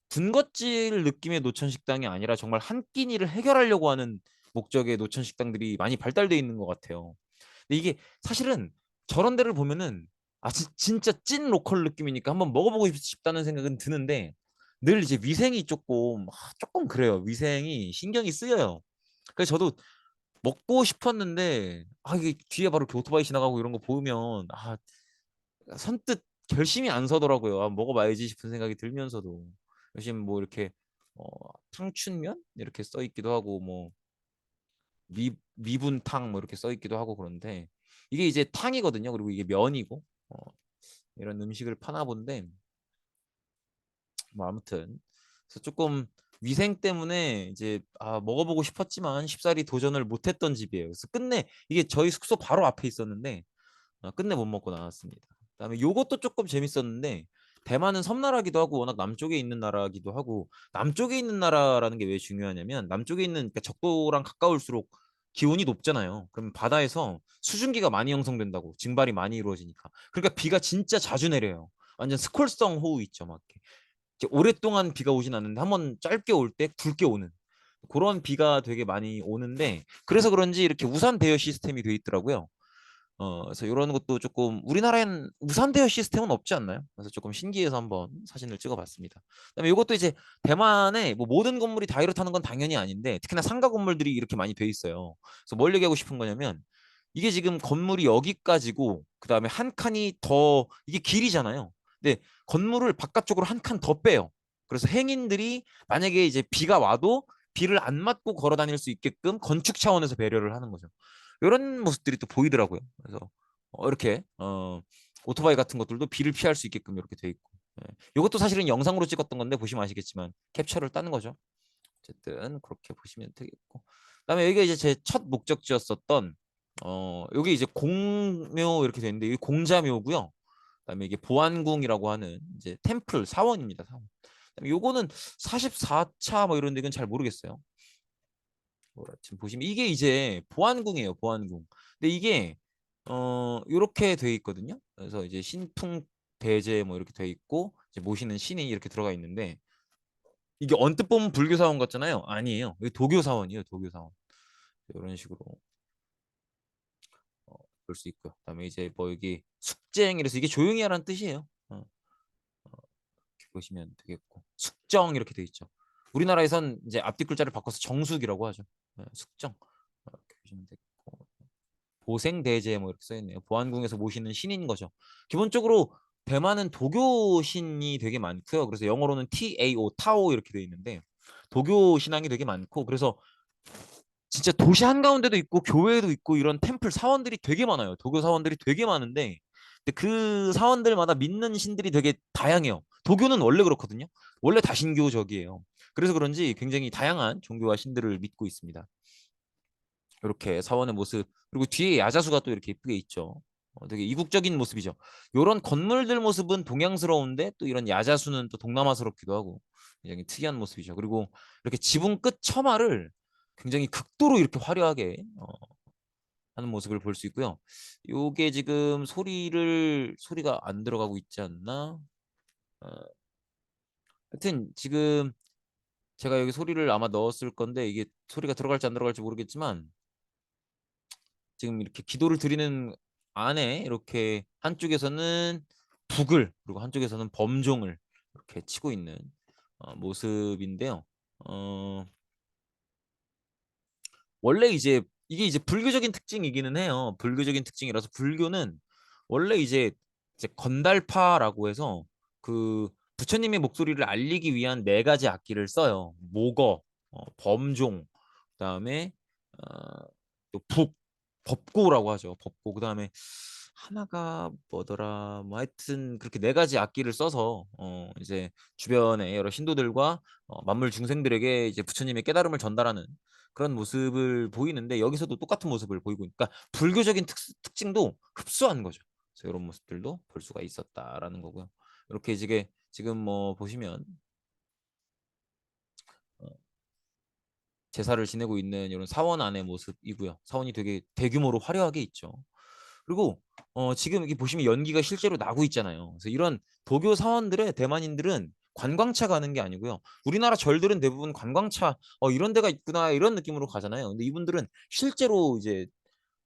군것질 느낌의 노천 식당이 아니라 정말 한 끼니를 해결하려고 하는 목적의 노천 식당들이 많이 발달돼 있는 것 같아요. 근데 이게 사실은 저런 데를 보면은 진짜 찐 로컬 느낌이니까 한번 먹어보고 싶다는 생각은 드는데 늘 이제 위생이 조금 그래요. 위생이 신경이 쓰여요. 그래서 저도 먹고 싶었는데 이게 뒤에 바로 이렇게 오토바이 지나가고 이런 거 보면 선뜻 결심이 안 서더라고요. 먹어봐야지 싶은 생각이 들면서도 요즘 뭐 이렇게 어, 탕춘면 이렇게 써 있기도 하고 뭐 미분탕 뭐 이렇게 써 있기도 하고 그런데 이게 이제 탕이거든요. 그리고 이게 면이고 이런 음식을 파나 본데 뭐 아무튼 그래서 조금 위생 때문에 이제 먹어보고 싶었지만 쉽사리 도전을 못했던 집이에요. 그래서 끝내 이게 저희 숙소 바로 앞에 있었는데 끝내 못 먹고 나왔습니다. 그다음에 요것도 조금 재밌었는데 대만은 섬나라기도 하고 워낙 남쪽에 있는 나라기도 하고 남쪽에 있는 나라라는 게 왜 중요하냐면 남쪽에 있는 그러니까 적도랑 가까울수록 기온이 높잖아요. 그럼 바다에서 수증기가 많이 형성된다고 증발이 많이 이루어지니까 그러니까 비가 진짜 자주 내려요. 완전 스콜성 호우 있죠, 막 이렇게 오랫동안 비가 오진 않는데 한번 짧게 올 때 굵게 오는 그런 비가 되게 많이 오는데 그래서 그런지 이렇게 우산 대여 시스템이 돼 있더라고요. 그래서 이런 것도 조금 우리나라엔 우산 대여 시스템은 없지 않나요? 그래서 조금 신기해서 한번 사진을 찍어봤습니다. 그다음에 이것도 이제 대만에 뭐 모든 건물이 다 이렇다는 건 당연히 아닌데 특히나 상가 건물들이 이렇게 많이 돼 있어요. 그래서 뭘 얘기하고 싶은 거냐면 이게 지금 건물이 여기까지고 그다음에 한 칸이 더 이게 길이잖아요. 근데 건물을 바깥쪽으로 한 칸 더 빼요. 그래서 행인들이 만약에 이제 비가 와도 비를 안 맞고 걸어 다닐 수 있게끔 건축 차원에서 배려를 하는 거죠. 이런 모습들이 또 보이더라고요. 그래서 이렇게 오토바이 같은 것들도 비를 피할 수 있게끔 이렇게 돼 있고. 이것도 사실은 영상으로 찍었던 건데 보시면 아시겠지만 캡처를 따는 거죠. 어쨌든 그렇게 보시면 되겠고. 그다음에 여기가 이제 제 첫 목적지였었던 여기 이제 공묘 이렇게 돼 있는데 여기 공자묘고요. 그다음에 이게 보안궁이라고 하는 이제 템플 사원입니다. 사원. 그다음에 요거는 44차 뭐 이런 데 이건 잘 모르겠어요. 지금 보시면 이게 이제 보안궁이에요. 보안궁. 근데 이게 요렇게 돼 있거든요. 그래서 이제 신풍 대제 뭐 이렇게 돼 있고 이제 모시는 신이 이렇게 들어가 있는데 이게 언뜻 보면 불교 사원 같잖아요. 아니에요. 이게 도교 사원이에요. 도교 사원. 이런 식으로 어, 볼 수 있고요. 그다음에 이제 뭐 여기 숙쟁이라서 이게 조용히 하라는 뜻이에요. 이렇게 보시면 되겠고 숙정 이렇게 돼 있죠. 우리나라에선 이제 앞뒤 글자를 바꿔서 정숙이라고 하죠. 숙정 이렇게 보시면 되겠고 보생대제 뭐 이렇게 써 있네요. 보안궁에서 모시는 신인 거죠. 기본적으로 대만은 도교 신이 되게 많고요. 그래서 영어로는 TAO 타오 이렇게 돼 있는데 도교 신앙이 되게 많고 그래서 진짜 도시 한가운데도 있고 교회도 있고 이런 템플 사원들이 되게 많아요. 도교 사원들이 되게 많은데 근데 그 사원들마다 믿는 신들이 되게 다양해요. 도교는 원래 그렇거든요. 원래 다신교적이에요. 그래서 그런지 굉장히 다양한 종교와 신들을 믿고 있습니다. 이렇게 사원의 모습 그리고 뒤에 야자수가 또 이렇게 예쁘게 있죠. 되게 이국적인 모습이죠. 이런 건물들 모습은 동양스러운데 또 이런 야자수는 또 동남아스럽기도 하고 굉장히 특이한 모습이죠. 그리고 이렇게 지붕 끝 처마를 굉장히 극도로 이렇게 화려하게 하는 모습을 볼 수 있고요. 요게 지금 소리가 안 들어가고 있지 않나? 어, 하여튼 지금 제가 여기 소리를 아마 넣었을 건데 이게 소리가 들어갈지 안 들어갈지 모르겠지만 지금 이렇게 기도를 드리는 안에 이렇게 한쪽에서는 북을 그리고 한쪽에서는 범종을 이렇게 치고 있는 모습인데요. 어, 원래 이게 이제 불교적인 특징이기는 해요. 불교적인 특징이라서 불교는 원래 이제 건달파라고 해서 그 부처님의 목소리를 알리기 위한 네 가지 악기를 써요. 목어, 범종, 그다음에 또 법고라고 하죠. 법고. 그다음에 하나가 뭐더라, 뭐 하여튼 그렇게 네 가지 악기를 써서 이제 주변의 여러 신도들과 만물 중생들에게 이제 부처님의 깨달음을 전달하는 그런 모습을 보이는데, 여기서도 똑같은 모습을 보이고, 그러니까 불교적인 특징도 흡수한 거죠. 그래서 이런 모습들도 볼 수가 있었다라는 거고요. 이렇게 이제 지금 뭐 보시면 어, 제사를 지내고 있는 이런 사원 안의 모습이고요. 사원이 되게 대규모로 화려하게 있죠. 그리고 지금 여기 보시면 연기가 실제로 나고 있잖아요. 그래서 이런 도교 사원들의 대만인들은 관광차 가는 게 아니고요. 우리나라 절들은 대부분 관광차 이런 데가 있구나 이런 느낌으로 가잖아요. 근데 이분들은 실제로 이제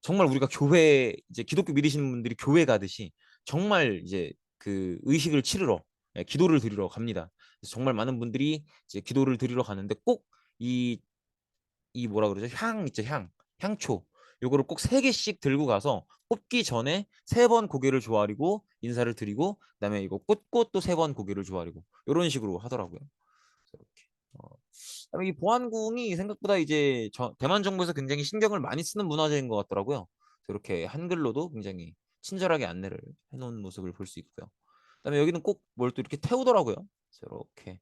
정말 우리가 교회 이제 기독교 믿으시는 분들이 교회 가듯이 정말 이제 그 의식을 치르러, 기도를 드리러 갑니다. 그래서 정말 많은 분들이 이제 기도를 드리러 가는데, 꼭 이 이 뭐라 그러죠? 향 있죠, 향초. 요거를 꼭 세 개씩 들고 가서 꽂기 전에 세 번 고개를 조아리고 인사를 드리고, 그다음에 이거 꽂고 또 세 번 고개를 조아리고 요런 식으로 하더라고요. 그래서 이렇게. 그다음에 이 보안궁이 생각보다 이제 대만 정부에서 굉장히 신경을 많이 쓰는 문화재인 것 같더라고요. 그래서 이렇게 한글로도 굉장히 친절하게 안내를 해놓은 모습을 볼 수 있고요. 그다음에 여기는 꼭 뭘 또 이렇게 태우더라고요. 그래서 이렇게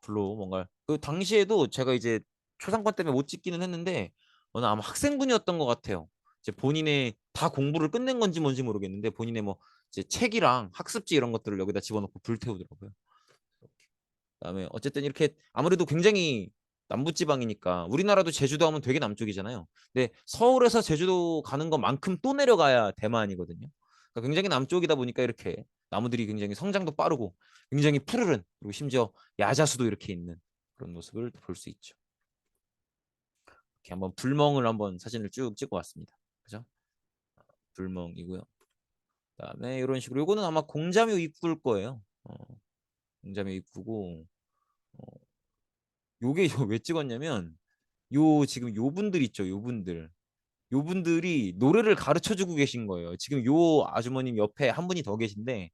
불로 뭔가, 그 당시에도 제가 이제 초상권 때문에 못 찍기는 했는데 어느 아마 학생분이었던 것 같아요. 이제 본인의 다 공부를 끝낸 건지 뭔지 모르겠는데 본인의 뭐 이제 책이랑 학습지 이런 것들을 여기다 집어넣고 불 태우더라고요. 그다음에 어쨌든 이렇게 아무래도 굉장히 남부지방이니까, 우리나라도 제주도 하면 되게 남쪽이잖아요. 근데 서울에서 제주도 가는 것만큼 또 내려가야 대만이거든요. 그러니까 굉장히 남쪽이다 보니까 이렇게 나무들이 굉장히 성장도 빠르고 굉장히 푸르른, 그리고 심지어 야자수도 이렇게 있는 그런 모습을 볼 수 있죠. 이렇게 한번 불멍을 한번 사진을 쭉 찍어 왔습니다. 그죠? 불멍이고요. 그다음에 이런 식으로 요거는 아마 공자묘 입구일 거예요. 공자묘 입구고, 어, 요게 왜 찍었냐면 요 지금 요 분들 있죠, 요 분들. 요 분들이 노래를 가르쳐 주고 계신 거예요. 지금 요 아주머님 옆에 한 분이 더 계신데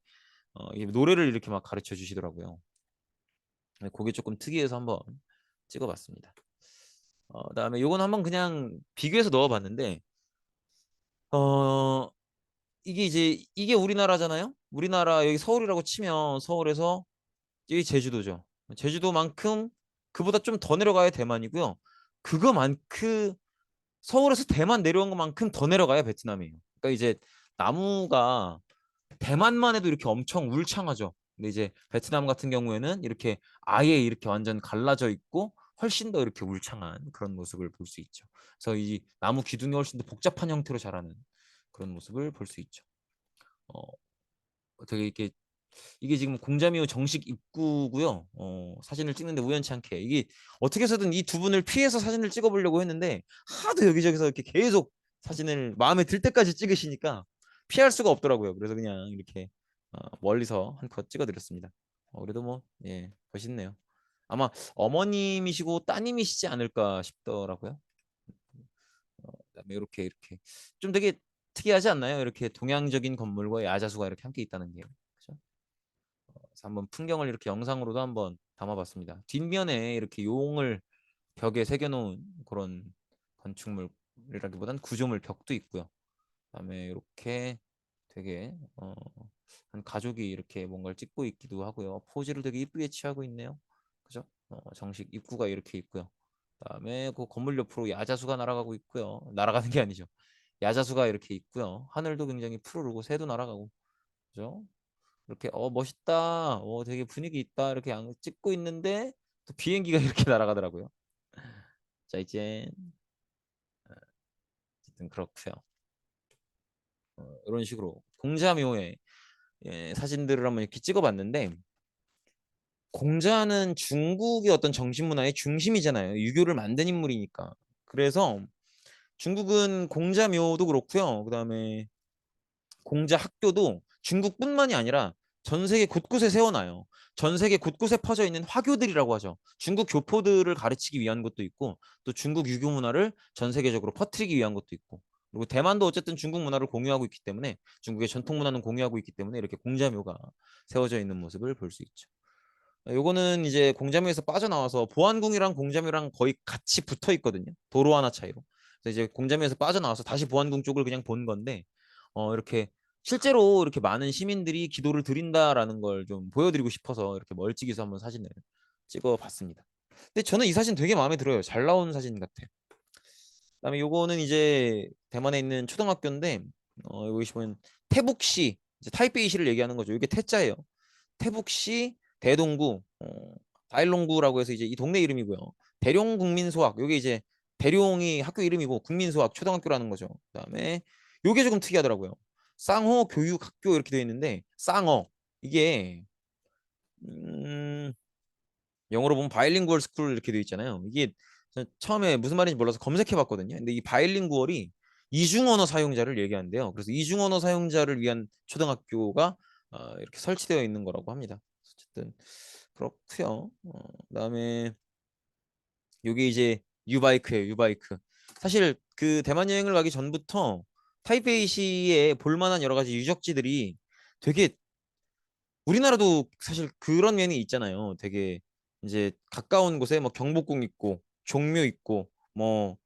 이 노래를 이렇게 막 가르쳐 주시더라고요. 그게 조금 특이해서 한번 찍어봤습니다. 그다음에 요건 한번 그냥 비교해서 넣어봤는데, 어 이게 이제 이게 우리나라잖아요. 우리나라 여기 서울이라고 치면 서울에서 여기 제주도죠. 제주도만큼 그보다 좀 더 내려가야 대만이고요. 그거만큼 서울에서 대만 내려온 것만큼 더 내려가야 베트남이에요. 그러니까 이제 나무가 대만만 해도 이렇게 엄청 울창하죠. 근데 이제 베트남 같은 경우에는 이렇게 아예 이렇게 완전 갈라져 있고 훨씬 더 이렇게 울창한 그런 모습을 볼 수 있죠. 그래서 이 나무 기둥이 훨씬 더 복잡한 형태로 자라는 그런 모습을 볼 수 있죠. 어, 되게 이렇게 이게 지금 공자미호 정식 입구고요. 사진을 찍는데 우연치 않게 이게 어떻게 해서든 이 두 분을 피해서 사진을 찍어보려고 했는데 하도 여기저기서 이렇게 계속 사진을 마음에 들 때까지 찍으시니까 피할 수가 없더라고요. 그래서 그냥 이렇게 멀리서 한 컷 찍어드렸습니다. 그래도 뭐 예, 멋있네요. 아마 어머님이시고 따님이시지 않을까 싶더라고요. 그다음에 이렇게 좀 되게 특이하지 않나요? 이렇게 동양적인 건물과 야자수가 이렇게 함께 있다는 게. 그죠? 그래서 한번 풍경을 이렇게 영상으로도 한번 담아봤습니다. 뒷면에 이렇게 용을 벽에 새겨놓은 그런 건축물이라기보단 구조물 벽도 있고요. 그다음에 이렇게 되게 한 가족이 이렇게 뭔가를 찍고 있기도 하고요. 포즈를 되게 이쁘게 취하고 있네요. 그죠? 정식 입구가 이렇게 있고요. 그다음에 그 건물 옆으로 야자수가 날아가고 있고요. 날아가는 게 아니죠. 야자수가 이렇게 있고요. 하늘도 굉장히 푸르르고 새도 날아가고, 그죠? 이렇게 멋있다, 되게 분위기 있다 이렇게 찍고 있는데 또 비행기가 이렇게 날아가더라고요. 자 이제 어쨌든 그렇고요. 이런 식으로 공자묘의 사진들을 한번 이렇게 찍어봤는데, 공자는 중국의 어떤 정신문화의 중심이잖아요. 유교를 만든 인물이니까. 그래서 중국은 공자묘도 그렇고요. 그다음에 공자 학교도 중국뿐만이 아니라 전 세계 곳곳에 세워놔요. 전 세계 곳곳에 퍼져 있는 화교들이라고 하죠. 중국 교포들을 가르치기 위한 것도 있고, 또 중국 유교 문화를 전 세계적으로 퍼뜨리기 위한 것도 있고, 그리고 대만도 어쨌든 중국 문화를 공유하고 있기 때문에, 중국의 전통 문화는 공유하고 있기 때문에 이렇게 공자묘가 세워져 있는 모습을 볼 수 있죠. 요거는 이제 공자묘에서 빠져나와서 보안궁이랑 공자묘랑 거의 같이 붙어 있거든요. 도로 하나 차이로. 그래서 이제 공자묘에서 빠져나와서 다시 보안궁 쪽을 그냥 본 건데, 이렇게 실제로 이렇게 많은 시민들이 기도를 드린다라는 걸 좀 보여드리고 싶어서 이렇게 멀찍이서 한번 사진을 찍어봤습니다. 근데 저는 이 사진 되게 마음에 들어요. 잘 나온 사진 같아요. 그다음에 요거는 이제 대만에 있는 초등학교인데 여기 보면 태북시 이제 타이페이시를 얘기하는 거죠. 이게 태자예요. 태북시 대동구 다일롱구라고 해서 이제 이 동네 이름이고요. 대룡국민소학 요게 이제 대룡이 학교 이름이고 국민소학 초등학교라는 거죠. 그다음에 요게 조금 특이하더라고요. 쌍호 교육학교 이렇게 되어 있는데 쌍어 이게 음, 영어로 보면 바이링구얼 스쿨 이렇게 되어 있잖아요. 이게 처음에 무슨 말인지 몰라서 검색해 봤거든요. 근데 이 바이링구얼이 이중 언어 사용자를 얘기하는데요. 그래서 이중 언어 사용자를 위한 초등학교가 이렇게 설치되어 있는 거라고 합니다. 어쨌든 그렇고요. 그다음에 요게 이제 유바이크예요. 유바이크. 사실 그 대만 여행을 가기 전부터 타이페이시에 볼만한 여러 가지 유적지들이 되게 우리나라도 사실 그런 면이 있잖아요. 되게 이제 가까운 곳에 뭐 경복궁 있고 종묘 있고 뭐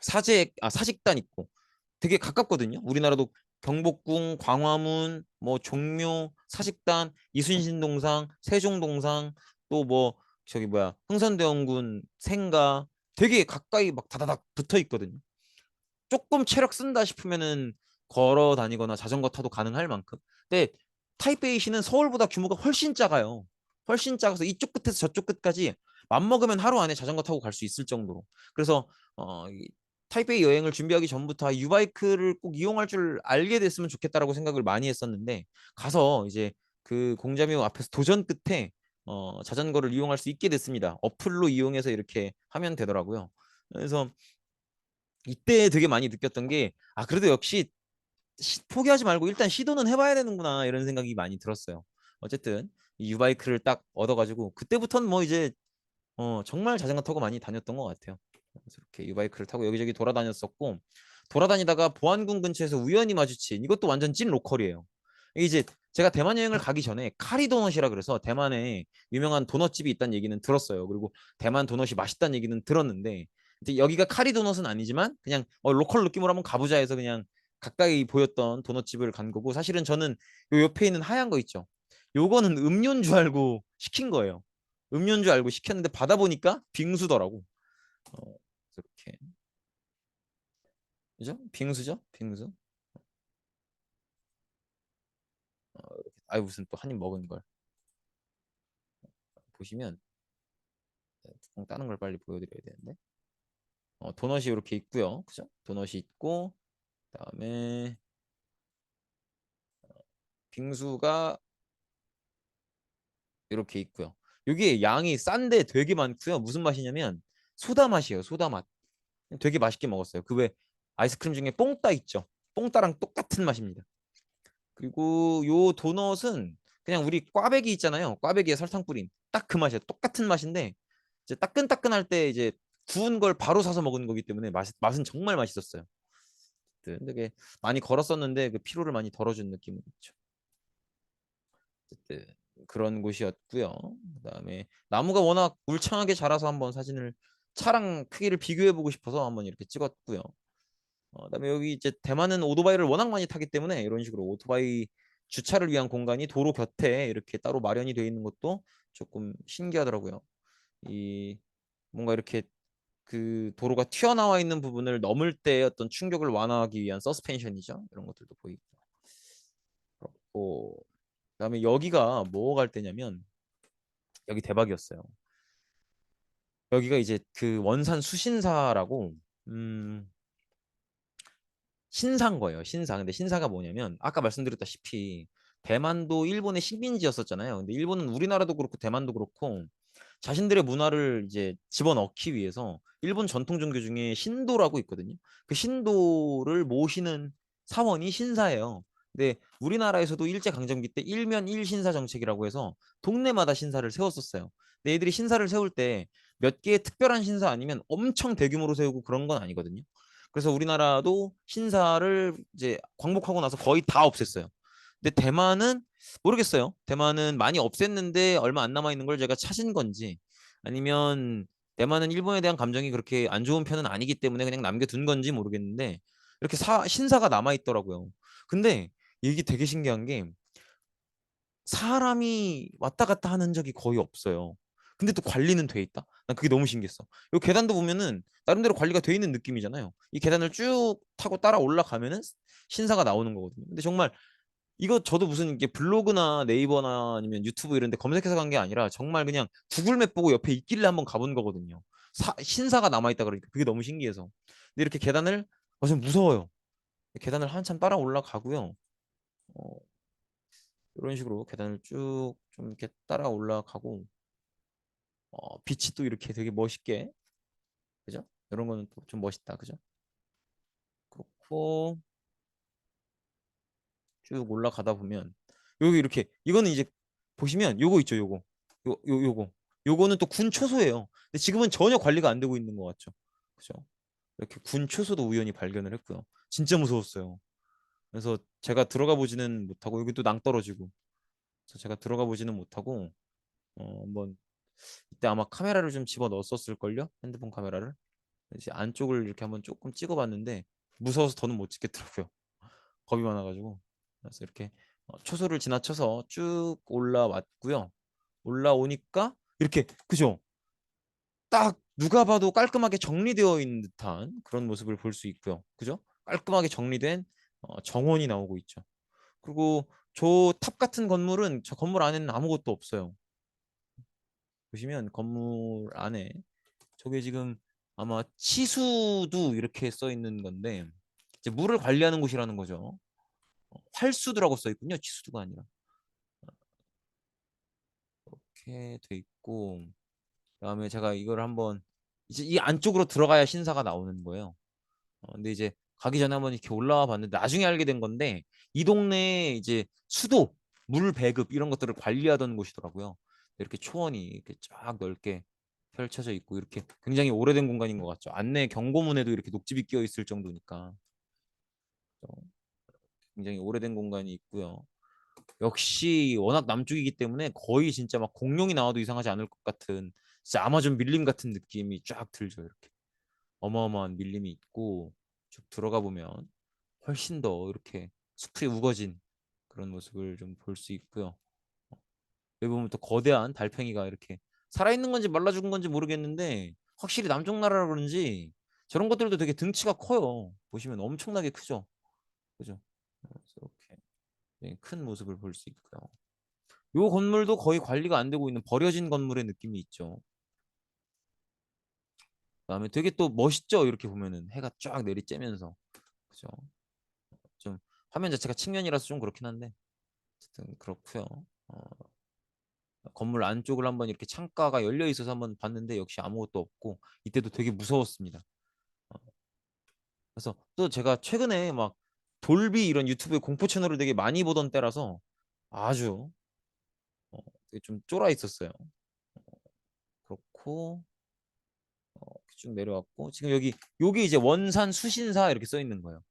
사직단 있고 되게 가깝거든요. 우리나라도 경복궁, 광화문, 뭐 종묘, 사직단, 이순신동상, 세종동상 또 뭐 저기 뭐야 흥선대원군 생가 되게 가까이 막 다다닥 붙어 있거든요. 조금 체력 쓴다 싶으면은 걸어 다니거나 자전거 타도 가능할 만큼. 근데 타이페이시는 서울보다 규모가 훨씬 작아요. 훨씬 작아서 이쪽 끝에서 저쪽 끝까지 맘먹으면 하루 안에 자전거 타고 갈 수 있을 정도로. 그래서 타이페이 여행을 준비하기 전부터 유바이크를 꼭 이용할 줄 알게 됐으면 좋겠다라고 생각을 많이 했었는데 가서 이제 그 공자묘 앞에서 도전 끝에 자전거를 이용할 수 있게 됐습니다. 어플로 이용해서 이렇게 하면 되더라고요. 그래서 이때 되게 많이 느꼈던 게, 그래도 역시 포기하지 말고 일단 시도는 해봐야 되는구나, 이런 생각이 많이 들었어요. 어쨌든, 이 유바이크를 딱 얻어가지고, 그때부터는 뭐 이제, 정말 자전거 타고 많이 다녔던 것 같아요. 그래서 이렇게 유바이크를 타고 여기저기 돌아다녔었고, 돌아다니다가 보안군 근처에서 우연히 마주친, 이것도 완전 찐 로컬이에요. 이게 이제 제가 대만 여행을 가기 전에 카리도넛이라 그래서 대만에 유명한 도넛집이 있다는 얘기는 들었어요. 그리고 대만 도넛이 맛있다는 얘기는 들었는데, 이제 여기가 카리도넛은 아니지만 그냥 로컬 느낌으로 한번 가보자 해서 그냥 가까이 보였던 도넛집을 간 거고, 사실은 저는 요 옆에 있는 하얀 거 있죠. 요거는 음료인 줄 알고 시킨 거예요. 음료인 줄 알고 시켰는데 받아보니까 빙수더라고. 이렇게 그죠? 빙수죠? 빙수. 이렇게. 무슨 또 한 입 먹은 걸 보시면 뚜껑 따는 걸 빨리 보여드려야 되는데. 도넛이 이렇게 있고요. 그죠? 도넛이 있고 그다음에 빙수가 이렇게 있고요. 여기 양이 싼데 되게 많고요. 무슨 맛이냐면 소다 맛이에요. 소다 맛. 되게 맛있게 먹었어요. 그 왜 아이스크림 중에 뽕따 있죠. 뽕따랑 똑같은 맛입니다. 그리고 요 도넛은 그냥 우리 꽈배기 있잖아요. 꽈배기에 설탕 뿌린 딱 그 맛이에요. 똑같은 맛인데 이제 따끈따끈할 때 이제 구운 걸 바로 사서 먹은 거기 때문에 맛은 정말 맛있었어요. 되게 많이 걸었었는데 그 피로를 많이 덜어준 느낌은 있죠. 어쨌든 그런 곳이었고요. 그다음에 나무가 워낙 울창하게 자라서 한번 사진을 차랑 크기를 비교해 보고 싶어서 한번 이렇게 찍었고요. 그다음에 여기 이제 대만은 오토바이를 워낙 많이 타기 때문에 이런 식으로 오토바이 주차를 위한 공간이 도로 곁에 이렇게 따로 마련이 되어 있는 것도 조금 신기하더라고요. 이 뭔가 이렇게 그 도로가 튀어나와 있는 부분을 넘을 때 어떤 충격을 완화하기 위한 서스펜션이죠. 이런 것들도 보이고. 그렇고 그다음에 여기가 뭐 갈 때냐면 여기 대박이었어요. 여기가 이제 그 원산 수신사라고 음 신사인 거예요. 신사. 근데 신사가 뭐냐면 아까 말씀드렸다시피 대만도 일본의 식민지였었잖아요. 근데 일본은 우리나라도 그렇고 대만도 그렇고 자신들의 문화를 이제 집어넣기 위해서 일본 전통 종교 중에 신도라고 있거든요. 그 신도를 모시는 사원이 신사예요. 근데 우리나라에서도 일제강점기 때 일면 일신사 정책이라고 해서 동네마다 신사를 세웠었어요. 근데 애들이 신사를 세울 때 몇 개의 특별한 신사 아니면 엄청 대규모로 세우고 그런 건 아니거든요. 그래서 우리나라도 신사를 이제 광복하고 나서 거의 다 없앴어요. 근데 대만은 모르겠어요. 대만은 많이 없앴는데 얼마 안 남아 있는 걸 제가 찾은 건지 아니면 대만은 일본에 대한 감정이 그렇게 안 좋은 편은 아니기 때문에 그냥 남겨둔 건지 모르겠는데 이렇게 신사가 남아 있더라고요. 근데 이게 되게 신기한 게 사람이 왔다 갔다 하는 적이 거의 없어요. 근데 또 관리는 돼 있다. 난 그게 너무 신기했어. 이 계단도 보면은 나름대로 관리가 돼 있는 느낌이잖아요. 이 계단을 쭉 타고 따라 올라가면은 신사가 나오는 거거든요. 근데 정말 이거 저도 무슨 이게 블로그나 네이버나 아니면 유튜브 이런 데 검색해서 간 게 아니라 정말 그냥 구글맵 보고 옆에 있길래 한번 가본 거거든요. 신사가 남아있다 그러니까 그게 너무 신기해서. 근데 이렇게 계단을 좀 무서워요. 계단을 한참 따라 올라가고요. 어, 이런 식으로 계단을 쭉 좀 이렇게 따라 올라가고 빛이 또 이렇게 되게 멋있게 그죠? 이런 거는 또 좀 멋있다 그죠? 그렇고 쭉 올라가다 보면 여기 이렇게 이거는 이제 보시면 요거 있죠 요거 요거 요거는 또 군 초소예요. 근데 지금은 전혀 관리가 안 되고 있는 것 같죠. 그죠? 이렇게 군 초소도 우연히 발견을 했고요. 진짜 무서웠어요. 그래서 제가 들어가 보지는 못하고 여기 또 낭떠러지고 그래서 제가 들어가 보지는 못하고 한번 이때 아마 카메라를 좀 집어 넣었었을 걸요. 핸드폰 카메라를 이제 안쪽을 이렇게 한번 조금 찍어봤는데 무서워서 더는 못 찍겠더라고요. 겁이 많아가지고 그래서 이렇게 초소를 지나쳐서 쭉 올라왔고요. 올라오니까 이렇게 그죠? 딱 누가 봐도 깔끔하게 정리되어 있는 듯한 그런 모습을 볼 수 있고요. 그죠? 깔끔하게 정리된 정원이 나오고 있죠. 그리고 저 탑 같은 건물은 저 건물 안에는 아무것도 없어요. 보시면 건물 안에 저게 지금 아마 치수도 이렇게 써 있는 건데 이제 물을 관리하는 곳이라는 거죠. 활수도라고 써 있군요. 치수도가 아니라. 이렇게 돼 있고 그다음에 제가 이걸 한번 이제 이 안쪽으로 들어가야 신사가 나오는 거예요. 근데 이제 가기 전에 한번 이렇게 올라와 봤는데 나중에 알게 된 건데 이 동네에 이제 수도, 물 배급 이런 것들을 관리하던 곳이더라고요. 이렇게 초원이 이렇게 쫙 넓게 펼쳐져 있고 이렇게 굉장히 오래된 공간인 것 같죠. 안내 경고문에도 이렇게 녹즙이 끼어 있을 정도니까 굉장히 오래된 공간이 있고요. 역시 워낙 남쪽이기 때문에 거의 진짜 막 공룡이 나와도 이상하지 않을 것 같은 진짜 아마존 밀림 같은 느낌이 쫙 들죠. 이렇게 어마어마한 밀림이 있고 쭉 들어가 보면 훨씬 더 이렇게 숲이 우거진 그런 모습을 좀 볼 수 있고요. 여기 보면 또 거대한 달팽이가 이렇게 살아있는 건지 말라 죽은 건지 모르겠는데 확실히 남쪽 나라라 그런지 저런 것들도 되게 등치가 커요. 보시면 엄청나게 크죠. 그죠? 그래서 이렇게 굉장히 큰 모습을 볼 수 있고요. 요 건물도 거의 관리가 안 되고 있는 버려진 건물의 느낌이 있죠. 그다음에 되게 또 멋있죠. 이렇게 보면은 해가 쫙 내리쬐면서 그죠? 좀 화면 자체가 측면이라서 좀 그렇긴 한데 어쨌든 그렇고요. 어, 건물 안쪽을 한번 이렇게 창가가 열려 있어서 한번 봤는데 역시 아무것도 없고 이때도 되게 무서웠습니다. 어, 그래서 또 제가 최근에 막 돌비 이런 유튜브 공포 채널을 되게 많이 보던 때라서 아주 되게 좀 쫄아 있었어요. 그렇고 쭉 내려왔고 지금 여기 이제 원산 수신사 이렇게 써 있는 거예요.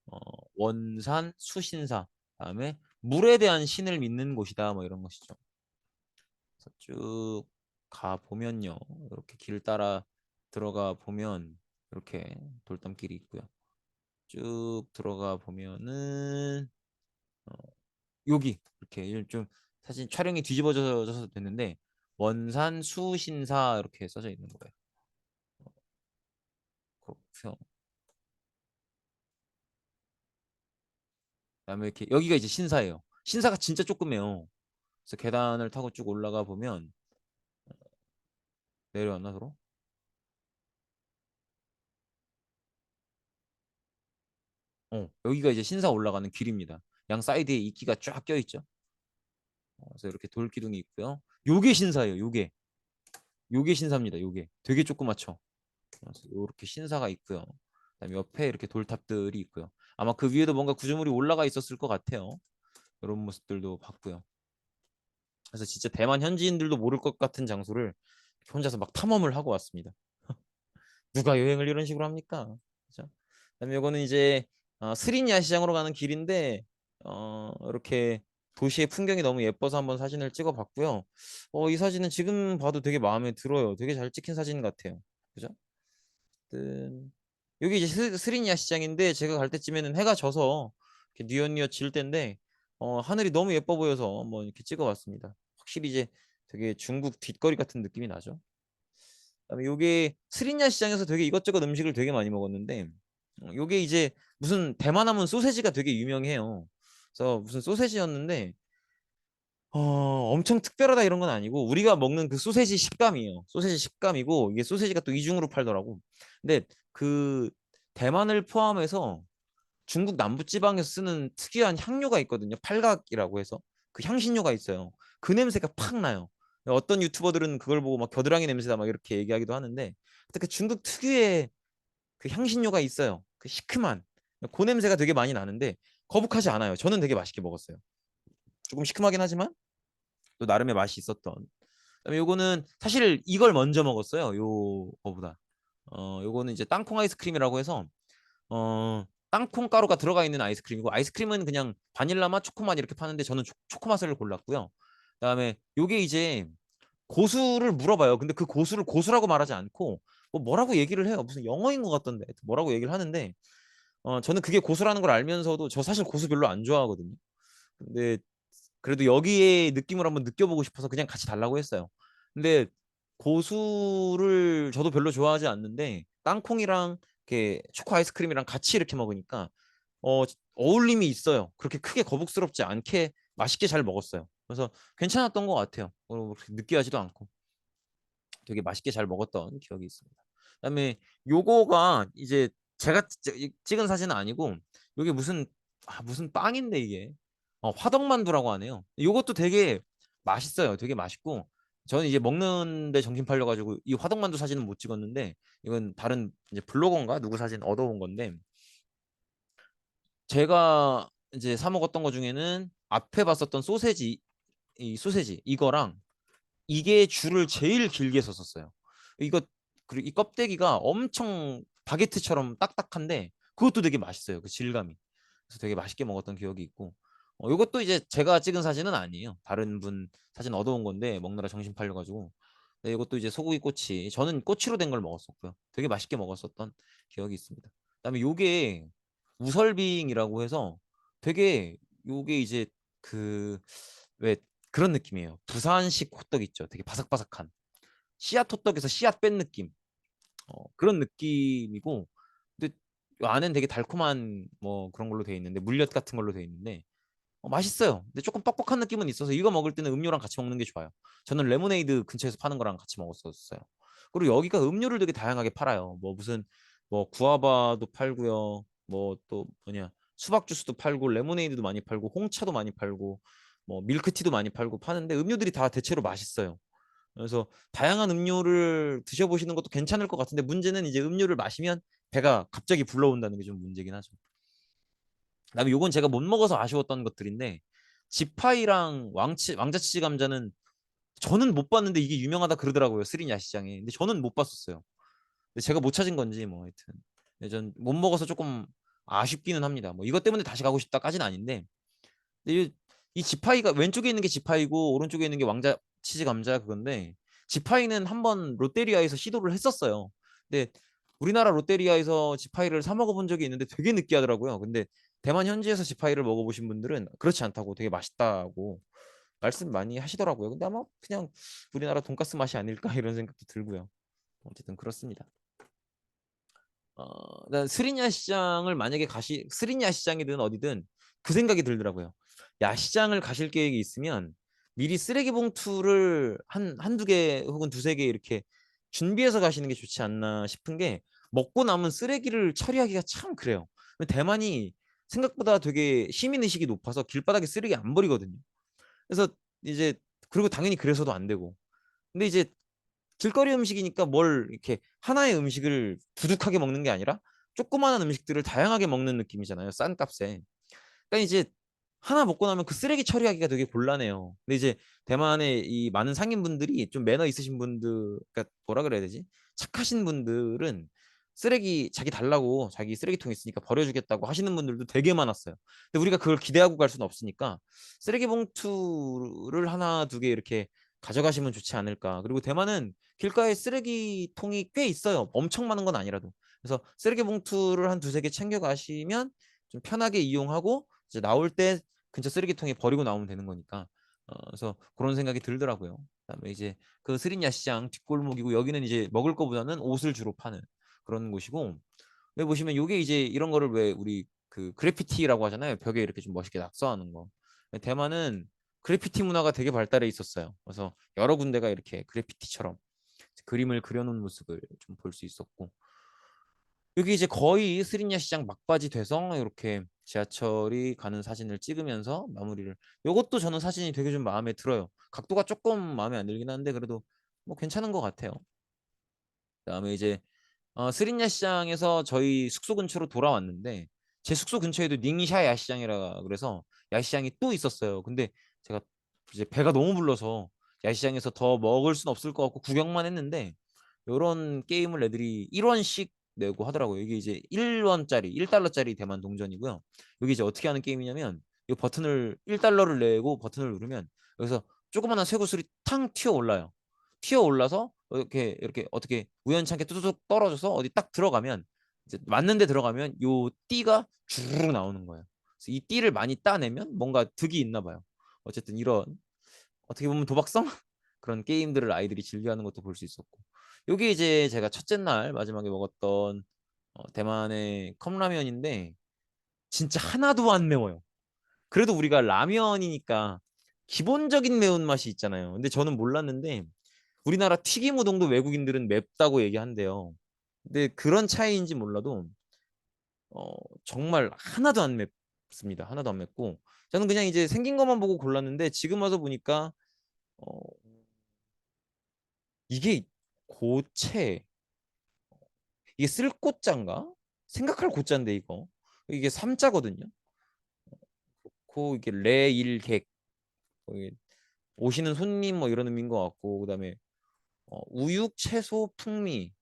어, 원산 수신사 다음에 물에 대한 신을 믿는 곳이다 뭐 이런 것이죠. 그래서 쭉 가 보면요. 이렇게 길 따라 들어가 보면 이렇게 돌담길이 있고요. 쭉 들어가 보면은 어, 여기 이렇게 좀 사진 촬영이 뒤집어져서 됐는데 원산 수신사 이렇게 써져 있는 거예요. 그렇고요. 그다음에 이렇게 여기가 이제 신사예요. 신사가 진짜 조그매요. 그래서 계단을 타고 쭉 올라가 보면 내려왔나 서로? 여기가 이제 신사 올라가는 길입니다. 양 사이드에 이끼가 쫙 껴있죠. 그래서 이렇게 돌 기둥이 있고요. 요게 신사예요. 요게 신사입니다. 요게 되게 조그맣죠. 그래서 이렇게 신사가 있고요. 그다음에 옆에 이렇게 돌탑들이 있고요. 아마 그 위에도 뭔가 구조물이 올라가 있었을 것 같아요. 이런 모습들도 봤고요. 그래서 진짜 대만 현지인들도 모를 것 같은 장소를 혼자서 막 탐험을 하고 왔습니다. 누가 여행을 이런 식으로 합니까? 그죠? 그다음에 이거는 이제 스린 야시장으로 가는 길인데 이렇게 도시의 풍경이 너무 예뻐서 한번 사진을 찍어봤고요. 이 사진은 지금 봐도 되게 마음에 들어요. 되게 잘 찍힌 사진 같아요. 그죠? 어쨌든 여기 이제 스리냐 시장인데 제가 갈 때쯤에는 해가 져서 이렇게 뉘엿뉘엿 질 때인데 하늘이 너무 예뻐 보여서 한번 이렇게 찍어봤습니다. 확실히 이제 되게 중국 뒷거리 같은 느낌이 나죠. 그다음에 요게 스리냐 시장에서 되게 이것저것 음식을 되게 많이 먹었는데 요게 이제 무슨 대만 하면 소세지가 되게 유명해요. 그래서 무슨 소세지였는데 엄청 특별하다 이런 건 아니고 우리가 먹는 그 소세지 식감이에요. 소세지 식감이고 이게 소세지가 또 이중으로 팔더라고. 근데 그 대만을 포함해서 중국 남부지방에서 쓰는 특이한 향료가 있거든요. 팔각이라고 해서 그 향신료가 있어요. 그 냄새가 팍 나요. 어떤 유튜버들은 그걸 보고 막 겨드랑이 냄새다 막 이렇게 얘기하기도 하는데 그 중국 특유의 그 향신료가 있어요. 그 시큼한 그 냄새가 되게 많이 나는데 거북하지 않아요. 저는 되게 맛있게 먹었어요. 조금 시큼하긴 하지만 또 나름의 맛이 있었던. 그다음에 요거는 사실 이걸 먼저 먹었어요. 요거보다. 요거는 이제 땅콩 아이스크림이라고 해서 땅콩 가루가 들어가 있는 아이스크림이고 아이스크림은 그냥 바닐라 맛, 초코 맛 이렇게 파는데 저는 초코 맛을 골랐고요. 그다음에 요게 이제 고수를 물어봐요. 근데 그 고수를 고수라고 말하지 않고 뭐라고 얘기를 해요. 무슨 영어인 것 같던데 뭐라고 얘기를 하는데 저는 그게 고수라는 걸 알면서도 저 사실 고수 별로 안 좋아하거든요. 근데 그래도 여기에 느낌을 한번 느껴보고 싶어서 그냥 같이 달라고 했어요. 근데 고수를 저도 별로 좋아하지 않는데 땅콩이랑 이렇게 초코 아이스크림이랑 같이 이렇게 먹으니까 어, 어울림이 있어요. 그렇게 크게 거북스럽지 않게 맛있게 잘 먹었어요. 그래서 괜찮았던 것 같아요. 그렇게 느끼하지도 않고 되게 맛있게 잘 먹었던 기억이 있습니다. 그다음에 요거가 이제 제가 찍은 사진은 아니고 요게 무슨 빵인데 이게 화덕만두라고 하네요. 요것도 되게 맛있어요. 되게 맛있고 저는 이제 먹는데 정신 팔려가지고 이 화덕만두 사진은 못 찍었는데 이건 다른 이제 블로거인가 누구 사진 얻어온 건데 제가 이제 사 먹었던 것 중에는 앞에 봤었던 소세지 이 소세지 이거랑 이게 줄을 제일 길게 섰었어요. 이거 그리고 이 껍데기가 엄청 바게트처럼 딱딱한데 그것도 되게 맛있어요. 그 질감이. 그래서 되게 맛있게 먹었던 기억이 있고. 이것도 이제 제가 찍은 사진은 아니에요. 다른 분 사진 얻어온 건데 먹느라 정신 팔려가지고. 네, 이것도 이제 소고기 꼬치. 저는 꼬치로 된 걸 먹었었고요. 되게 맛있게 먹었었던 기억이 있습니다. 그다음에 요게 우설빙이라고 해서 되게 요게 이제 그 왜 그런 느낌이에요. 부산식 호떡 있죠. 되게 바삭바삭한. 씨앗 호떡에서 씨앗 뺀 느낌. 그런 느낌이고, 근데 안엔 되게 달콤한 뭐 그런 걸로 돼 있는데 물엿 같은 걸로 돼 있는데 맛있어요. 근데 조금 뻑뻑한 느낌은 있어서 이거 먹을 때는 음료랑 같이 먹는 게 좋아요. 저는 레모네이드 근처에서 파는 거랑 같이 먹었었어요. 그리고 여기가 음료를 되게 다양하게 팔아요. 뭐 무슨 뭐 구아바도 팔고요. 뭐 또 뭐냐 수박 주스도 팔고 레모네이드도 많이 팔고 홍차도 많이 팔고 뭐 밀크티도 많이 팔고 파는데 음료들이 다 대체로 맛있어요. 그래서 다양한 음료를 드셔보시는 것도 괜찮을 것 같은데 문제는 이제 음료를 마시면 배가 갑자기 불러온다는 게 좀 문제긴 하죠. 그다음에 요건 제가 못 먹어서 아쉬웠던 것들인데 지파이랑 왕자치즈 감자는 저는 못 봤는데 이게 유명하다 그러더라고요. 스린 야시장에. 근데 저는 못 봤었어요. 근데 제가 못 찾은 건지 뭐 하여튼 전못 먹어서 조금 아쉽기는 합니다. 뭐 이것 때문에 다시 가고 싶다까지는 아닌데 근데 이 지파이가 왼쪽에 있는 게 지파이고 오른쪽에 있는 게 왕자 치즈 감자 그건데 지파이는 한번 롯데리아에서 시도를 했었어요. 근데 우리나라 롯데리아에서 지파이를 사 먹어본 적이 있는데 되게 느끼하더라고요. 근데 대만 현지에서 지파이를 먹어보신 분들은 그렇지 않다고 되게 맛있다고 말씀 많이 하시더라고요. 근데 아마 그냥 우리나라 돈가스 맛이 아닐까 이런 생각도 들고요. 어쨌든 그렇습니다. 난 스리냐 시장을 만약에 스리냐 시장이든 어디든 그 생각이 들더라고요. 야시장을 가실 계획이 있으면 미리 쓰레기 봉투를 한두 개 혹은 두세 개 이렇게 준비해서 가시는 게 좋지 않나 싶은 게 먹고 남은 쓰레기를 처리하기가 참 그래요. 대만이 생각보다 되게 시민의식이 높아서 길바닥에 쓰레기 안 버리거든요. 그래서 이제 그리고 당연히 그래서도 안 되고. 근데 이제 길거리 음식이니까 뭘 이렇게 하나의 음식을 두둑하게 먹는 게 아니라 조그마한 음식들을 다양하게 먹는 느낌이잖아요. 싼 값에. 그러니까 이제 하나 먹고 나면 그 쓰레기 처리하기가 되게 곤란해요. 근데 이제 대만의 이 많은 상인분들이 좀 매너 있으신 분들, 그러니까 뭐라 그래야 되지? 착하신 분들은 쓰레기 자기 달라고 자기 쓰레기통 있으니까 버려주겠다고 하시는 분들도 되게 많았어요. 근데 우리가 그걸 기대하고 갈 수는 없으니까 쓰레기 봉투를 하나 두 개 이렇게 가져가시면 좋지 않을까. 그리고 대만은 길가에 쓰레기통이 꽤 있어요. 엄청 많은 건 아니라도. 그래서 쓰레기 봉투를 한 두세 개 챙겨 가시면 좀 편하게 이용하고 이제 나올 때 근처 쓰레기통에 버리고 나오면 되는 거니까. 그래서 그런 생각이 들더라고요. 그다음에 이제 그 스린야 시장 뒷골목이고 여기는 이제 먹을 거보다는 옷을 주로 파는 그런 곳이고 여기 보시면 요게 이제 이런 거를 왜 우리 그 그래피티라고 하잖아요. 벽에 이렇게 좀 멋있게 낙서하는 거. 대만은 그래피티 문화가 되게 발달해 있었어요. 그래서 여러 군데가 이렇게 그래피티처럼 그림을 그려놓은 모습을 좀 볼 수 있었고 여기 이제 거의 스린야 시장 막바지 돼서 이렇게 지하철이 가는 사진을 찍으면서 마무리를 이것도 저는 사진이 되게 좀 마음에 들어요. 각도가 조금 마음에 안 들긴 한데 그래도 뭐 괜찮은 것 같아요. 그다음에 이제 스린야 시장에서 저희 숙소 근처로 돌아왔는데 제 숙소 근처에도 닝샤 야시장이라 그래서 야시장이 또 있었어요. 근데 제가 이제 배가 너무 불러서 야시장에서 더 먹을 순 없을 것 같고 구경만 했는데 요런 게임을 애들이 1원씩 내고 하더라고요. 이게 이제 1원짜리, 1달러짜리 대만 동전이고요. 여기 이제 어떻게 하는 게임이냐면 이 버튼을 1달러를 내고 버튼을 누르면 여기서 조그마한 쇠구슬이 탕 튀어 올라요. 튀어 올라서 이렇게 어떻게 우연찮게 뚜두둑 떨어져서 어디 딱 들어가면 이제 맞는 데 들어가면 요 띠가 주르륵 나오는 거예요. 그래서 이 띠를 많이 따내면 뭔가 득이 있나 봐요. 어쨌든 이런 어떻게 보면 도박성 그런 게임들을 아이들이 즐겨하는 것도 볼 수 있었고 요게 이제 제가 첫째 날 마지막에 먹었던 대만의 컵라면인데 진짜 하나도 안 매워요. 그래도 우리가 라면이니까 기본적인 매운맛이 있잖아요. 근데 저는 몰랐는데 우리나라 튀김 우동도 외국인들은 맵다고 얘기한대요. 근데 그런 차이인지 몰라도 어, 정말 하나도 안 맵습니다. 하나도 안 맵고 저는 그냥 이제 생긴 것만 보고 골랐는데 지금 와서 보니까 어, 이게 고체 이게 쓸 꽃자인가? 생각할 꽃자인데 이게 삼자거든요. 고 이게 레일객 이게 오시는 손님 뭐 이런 의미인 것 같고 그다음에 우육 채소 풍미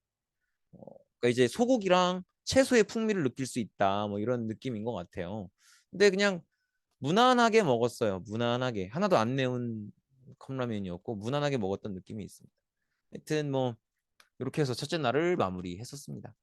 그러니까 이제 소고기랑 채소의 풍미를 느낄 수 있다 뭐 이런 느낌인 것 같아요. 근데 그냥 무난하게 먹었어요. 무난하게 하나도 안 매운 컵라면이었고 무난하게 먹었던 느낌이 있습니다. 하여튼 뭐 이렇게 해서 첫째 날을 마무리했었습니다.